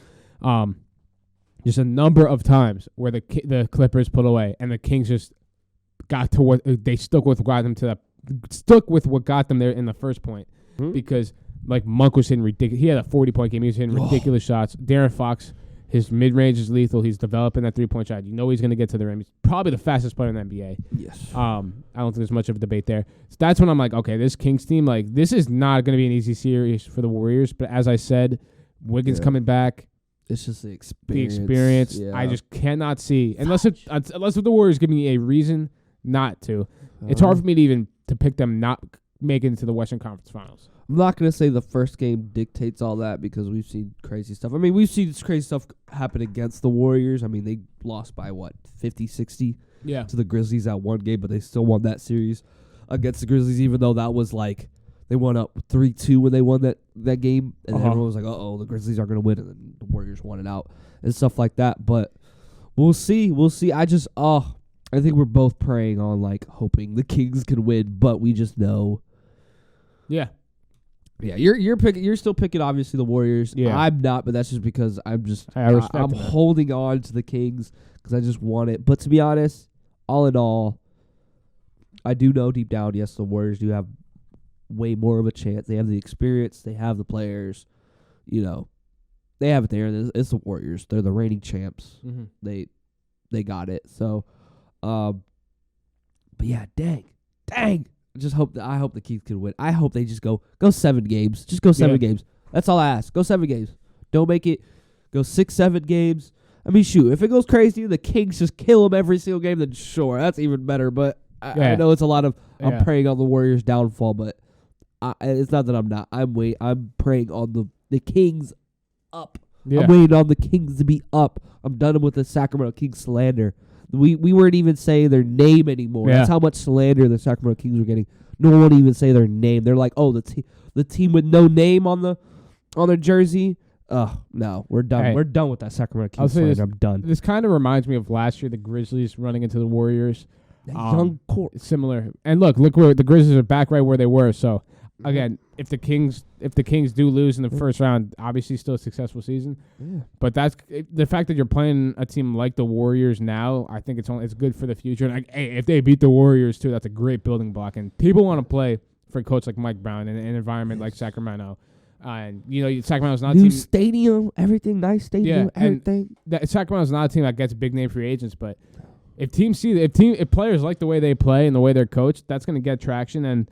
Just a number of times where the Clippers pulled away, and the Kings just got to what they stuck with what got them there in the first point. Because like Monk was hitting ridiculous. He had a 40-point game. He was hitting ridiculous shots. De'Aaron Fox, his mid-range is lethal. He's developing that 3-point shot. You know he's going to get to the rim. He's probably the fastest player in the NBA. Yes. I don't think there's much of a debate there. So that's when I'm like, okay, this Kings team, like, this is not going to be an easy series for the Warriors. But as I said, Wiggins coming back. It's just the experience. Yeah. I just cannot see unless the Warriors give me a reason not to. It's hard for me to even to pick them not making it to the Western Conference Finals. I'm not going to say the first game dictates all that because we've seen crazy stuff. I mean, we've seen this crazy stuff happen against the Warriors. I mean, they lost by, 50, 60 to the Grizzlies at one game, but they still won that series against the Grizzlies, even though that was like they won up 3-2 when they won that game. And everyone was like, uh-oh, the Grizzlies are going to win. And then the Warriors won it out and stuff like that. But we'll see. I think we're both praying on, like, hoping the Kings can win, but we just know. Yeah. Yeah, you're still picking obviously the Warriors. Yeah. I'm not, but that's just because I'm I'm holding on to the Kings because I just want it. But to be honest, all in all, I do know deep down, yes, the Warriors do have way more of a chance. They have the experience, they have the players, they have it there. It's the Warriors. They're the reigning champs. Mm-hmm. They got it. So, but yeah, dang. I hope the Kings can win. I hope they just go 7 games. Just go 7 games. That's all I ask. Go 7 games. Don't make it go 6, 7 games. I mean, shoot, if it goes crazy, the Kings just kill them every single game, then sure, that's even better. But I know it's a lot of I'm praying on the Warriors' downfall, but it's not that I'm not. I'm praying on the Kings up. Yeah. I'm waiting on the Kings to be up. I'm done with the Sacramento Kings slander. We weren't even saying their name anymore. Yeah. That's how much slander the Sacramento Kings were getting. No one would even say their name. They're like, oh, the team with no name on their jersey. No, we're done. Hey, we're done with that Sacramento Kings slander. I'm done. This kind of reminds me of last year, the Grizzlies running into the Warriors. Young core. Similar. And look where the Grizzlies are back right where they were. So again, if the Kings do lose in the first round, obviously still a successful season. Yeah. But that's the fact that you're playing a team like the Warriors now. I think it's good for the future. And if they beat the Warriors too, that's a great building block. And people want to play for a coach like Mike Brown in an environment like Sacramento. And Sacramento's not a team. New stadium, everything, nice stadium, everything. Sacramento's not a team that gets big name free agents, but if players like the way they play and the way they're coached, that's going to get traction. And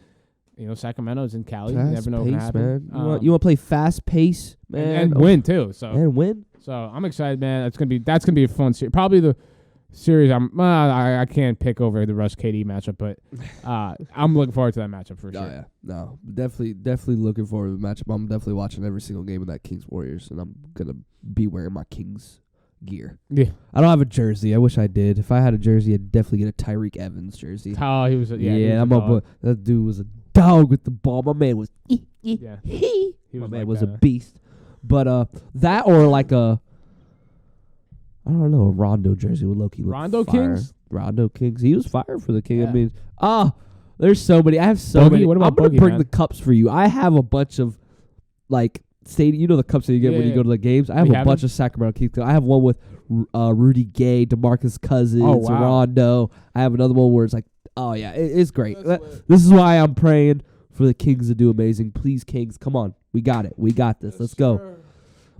Sacramento's in Cali. You never know what can happen. Man. You want to play fast pace, man, and win too. So and win. So I'm excited, man. That's gonna be a fun series. Probably the series I can't pick over the Russ KD matchup, but I'm looking forward to that matchup for sure. Oh yeah, no, definitely looking forward to the matchup. I'm definitely watching every single game of that Kings Warriors, and I'm gonna be wearing my Kings gear. Yeah, I don't have a jersey. I wish I did. If I had a jersey, I'd definitely get a Tyreek Evans jersey. Oh, he was. That dude was a dog with the ball. My man was. Yeah. My man was a beast. But that or like a, I don't know, a Rondo jersey would low-key look Rondo fire. Kings? Rondo Kings. He was fire for the King. Yeah. I mean, there's so many. I have so Boogie? many. What about I'm gonna Boogie, bring man? the cups for you. I have a bunch of like stadium. You know the cups that you get when you Yeah. go to the games. I have We a have bunch them? of Sacramento Kings. I have one with Rudy Gay, DeMarcus Cousins, Oh, wow. Rondo. I have another one where it's like, oh yeah, it's great. That's lit. This is why I'm praying for the Kings to do amazing. Please, Kings, come on. We got it. We got this. Let's go.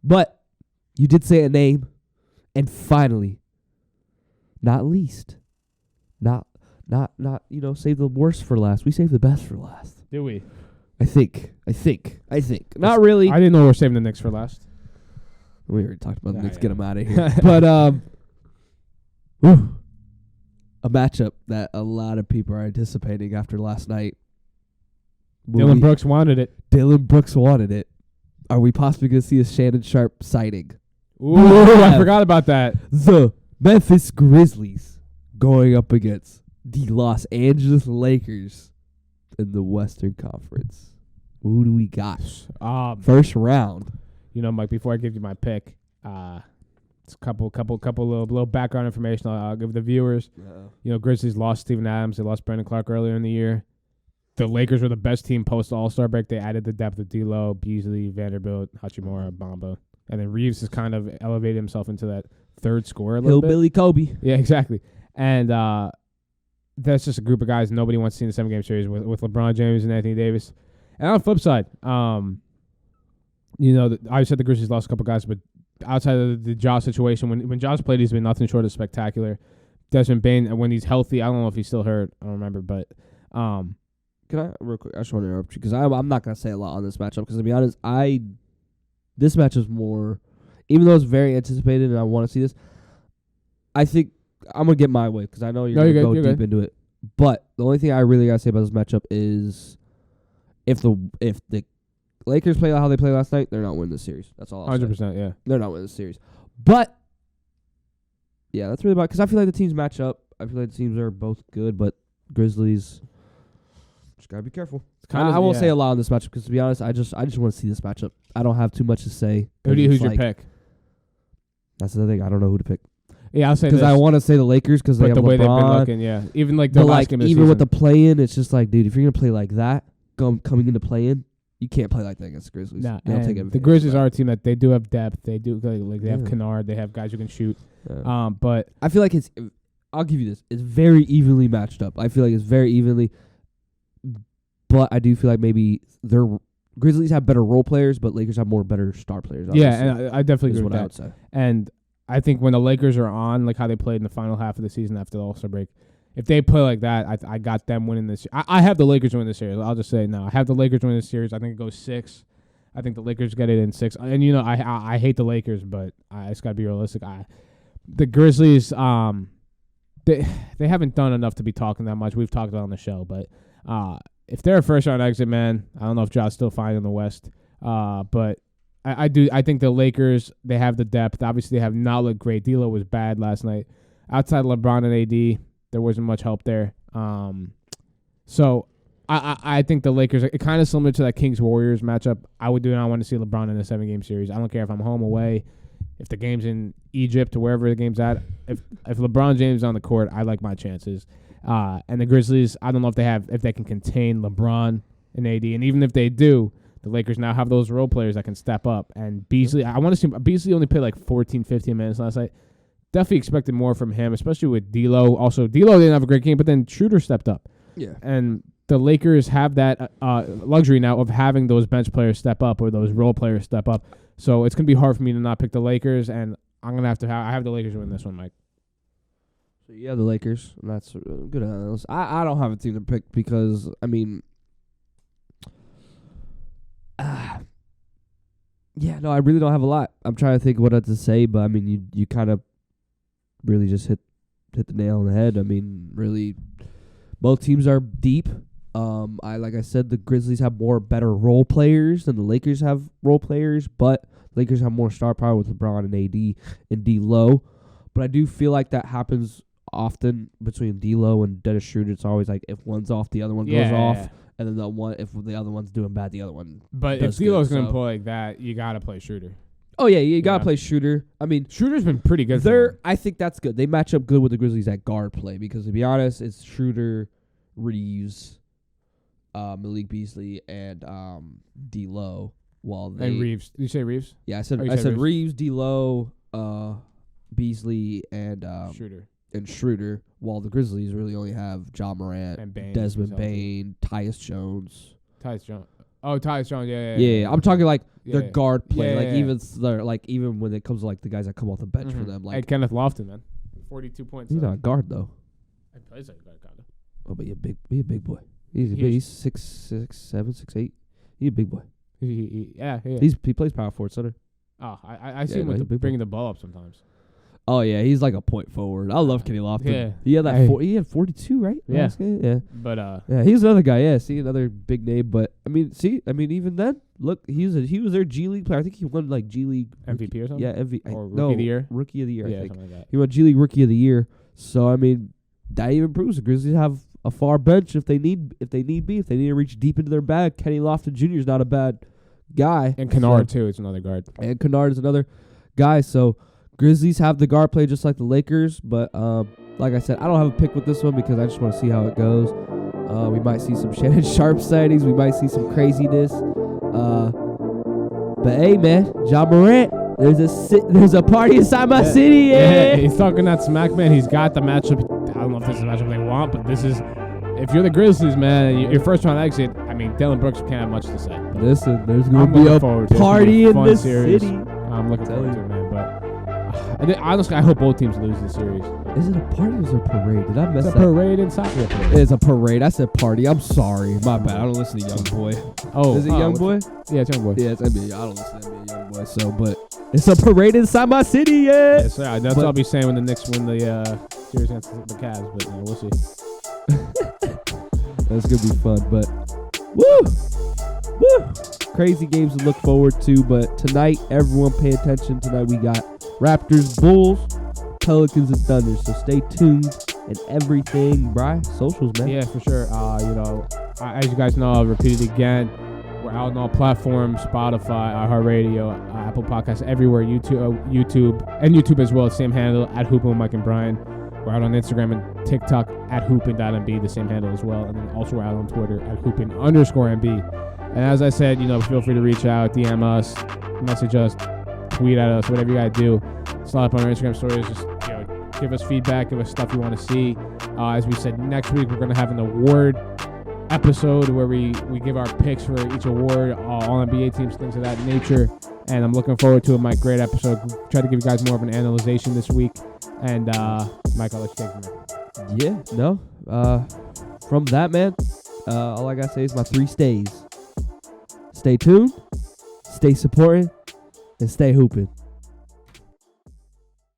But you did say a name, and finally, not least, not save the worst for last. We saved the best for last. Do we? I think. Not really. I didn't know we were saving the Knicks for last. We already talked about the Yeah, Knicks. yeah. Get them out of here. But a matchup that a lot of people are anticipating after last night. Dylan Brooks wanted it. Dylan Brooks wanted it. Are we possibly going to see a Shannon Sharp sighting? Ooh, I have- forgot about that. The Memphis Grizzlies going up against the Los Angeles Lakers in the Western Conference. Who do we got? First round. You know, Mike, before I give you my pick, it's a couple little background information I'll give the viewers. You know, Grizzlies lost Steven Adams. They lost Brandon Clark earlier in the year. The Lakers were the best team post All-Star break. They added the depth of D'Lo, Beasley, Vanderbilt, Hachimura, Bamba. And then Reeves has kind of elevated himself into that third scorer a little bit. Hillbilly Kobe. Yeah, exactly. And that's just a group of guys nobody wants to see in the 7-game series with LeBron James and Anthony Davis. And on the flip side, you know, I said the Grizzlies lost a couple guys, but outside of the Josh situation, when Josh played, he's been nothing short of spectacular. Desmond Bane, when he's healthy, I don't know if he's still hurt. I don't remember, but Can I real quick? I just want to interrupt you because I'm not gonna say a lot on this matchup because to be honest, this match is more, even though it's very anticipated and I want to see this. I think I'm gonna get my way because I know you're gonna go deep into it. But the only thing I really gotta say about this matchup is if the Lakers play how they played last night, they're not winning this series. That's all. 100%, yeah. They're not winning this series. But yeah, that's really about because I feel like the teams match up. I feel like the teams are both good, but Grizzlies. Just gotta be careful. I won't say a lot on this matchup because to be honest, I just want to see this matchup. I don't have too much to say. Who's your pick? That's the thing. I don't know who to pick Yeah, I'll say because this. I want to say the Lakers because they But have the way they've been LeBron. looking, yeah. Even like the But last like game of the even season. with the play-in, it's just like, dude, if you're gonna play like that, coming into play-in, you can't play like that against the Grizzlies. Nah, They'll take and advantage the of Grizzlies that. are a team that they do have depth. They do like they have Yeah. Kennard. They have guys who can shoot. Yeah. But I feel like it's. I'll give you this. It's very evenly matched up. I feel like it's very evenly. But I do feel like maybe their Grizzlies have better role players, but Lakers have more better star players. yeah, obviously, and I definitely is agree what with I that. would say. And I think when the Lakers are on, like how they played in the final half of the season after the All-Star break, if they play like that, I got them winning this. I have the Lakers winning this series. I'll just say no. I have the Lakers winning this series. I think it goes 6. I think the Lakers get it in 6. And you know, I hate the Lakers, but it's got to be realistic. The Grizzlies, they haven't done enough to be talking that much. We've talked about it on the show, but if they're a first round exit, man, I don't know if Josh's still fine in the West. But I think the Lakers, they have the depth. Obviously, they have not looked great. D'Lo was bad last night. Outside LeBron and AD, there wasn't much help there. So I think the Lakers, it kind of similar to that Kings-Warriors matchup. I would do not want to see LeBron in a 7-game series. I don't care if I'm home, away, if the game's in Egypt or wherever the game's at. If LeBron James is on the court, I like my chances. And the Grizzlies, I don't know if they can contain LeBron and AD. And even if they do, the Lakers now have those role players that can step up. And Beasley, I want to see Beasley only played like 14, 15 minutes last night. Definitely expected more from him, especially with D'Lo. Also, D'Lo didn't have a great game, but then Schroeder stepped up. Yeah. And the Lakers have that luxury now of having those bench players step up or those role players step up. So it's going to be hard for me to not pick the Lakers, and I'm going to I have the Lakers win this one, Mike. So you have the Lakers, and that's good analysis. I don't have a team to pick because, I mean, yeah, no, I really don't have a lot. I'm trying to think of what to say, but I mean, you kind of really just hit the nail on the head. I mean, really, both teams are deep. Like I said, the Grizzlies have better role players than the Lakers have role players, but the Lakers have more star power with LeBron and AD and D'Lo. But I do feel like that happens often between D'Lo and Dennis Schroeder. It's always like if one's off, the other one goes off. and then the one if the other one's doing bad, the other one. But if does D'Lo's good, going to so- play like that, you got to play Schroeder. Oh yeah, you gotta Yeah. play Shooter. I mean, Schroeder's been pretty good. for them. I think that's good. They match up good with the Grizzlies at guard play because to be honest, it's Schroeder, Reeves, Malik Beasley, and D'Lo. While they And Reeves. Did you say Reeves? yeah, I said Oh, you I said said Reeves, D'Lo, Beasley, and Schroeder. Schroeder. While the Grizzlies really only have Ja Morant, And Bain. Desmond who's healthy. Bain, Tyus Jones. Tyus Jones. Oh, Tyus Jones. Yeah. Yeah, I'm talking like their Yeah. guard play, Yeah, like yeah. even when it comes to like the guys that come off the bench for Mhm. them, Hey, like Kenneth Lofton, man. 42 points. he's not a guard though. He plays like a guard, kind of. Oh, but he a big boy. He's He is. he's 6'7", 6'8". He's a big boy. Yeah. He plays power forward center. Oh, I see Yeah, him no, he's a with big boy. bringing the ball up sometimes. Oh yeah, he's like a point forward. I love Kenny Lofton. Yeah. He had that. Hey. He had 42, right? Yeah. Last game? Yeah. But Yeah, he's another guy. Yeah, see another big name. But I mean, even then, look, he was their G League player. I think he won like G League MVP or something. Yeah, Or Rookie of the Year? Rookie of the Year. I Yeah, think something like that. he won G League Rookie of the Year. So I mean, that even proves the Grizzlies have a far bench if they need be. If they need to reach deep into their bag, Kenny Lofton Jr. is not a bad guy. And Kennard too. It's another guard. And Kennard is another guy. So Grizzlies have the guard play just like the Lakers, but like I said, I don't have a pick with this one because I just want to see how it goes. We might see some Shannon Sharp sightings. We might see some craziness. But hey, man, Ja Morant, there's a party inside my city. Yeah. He's talking that smack, man. He's got the matchup. I don't know if this is the matchup they want, but this is. If you're the Grizzlies, man, and your first round exit, I mean, Dylan Brooks can't have much to say. Listen, there's I'm going to be looking a forward to it. It's party gonna in be a fun this series. city. I'm looking forward to it, man. But honestly, I hope both teams lose this series. Is it a party or is it a parade? Did I mess It's a that? parade inside. It's a parade. I said party. I'm sorry. My bad. I don't listen to Young Boy. Oh, Is it Young Boy? Yeah, it's Young Boy. Yeah, it's NBA. I don't listen to NBA Young Boy. So, but it's a parade inside my city. Yeah. Yes, sir. That's what I'll be saying when the Knicks win the series against the Cavs. But we'll see. That's gonna be fun. But woo, crazy games to look forward to. But tonight, everyone pay attention. Tonight we got Raptors, Bulls, Pelicans, and Thunder. So stay tuned and everything. Bri, socials, man. Yeah, for sure. As you guys know, I'll repeat it again. We're out on all platforms: Spotify, iHeartRadio, Apple Podcasts, everywhere. YouTube, and YouTube as well. Same handle at Hoopin with Mike and Brian. We're out on Instagram and TikTok at Hoopin.MB, the same handle as well. And then also we're out on Twitter at Hoopin_MB. And as I said, feel free to reach out, DM us, message us, tweet at us, whatever you got to do. Slide up on our Instagram stories. Just give us feedback, give us stuff you want to see. As we said, next week we're going to have an award episode where we give our picks for each award, all NBA teams, things of that nature. And I'm looking forward to it, Mike. Great episode. Try to give you guys more of an analyzation this week. And Mike, I'll let you take it from there. Yeah. No. From that, man, all I gotta say is my 3 stays. Stay tuned, stay supporting, and stay hooping.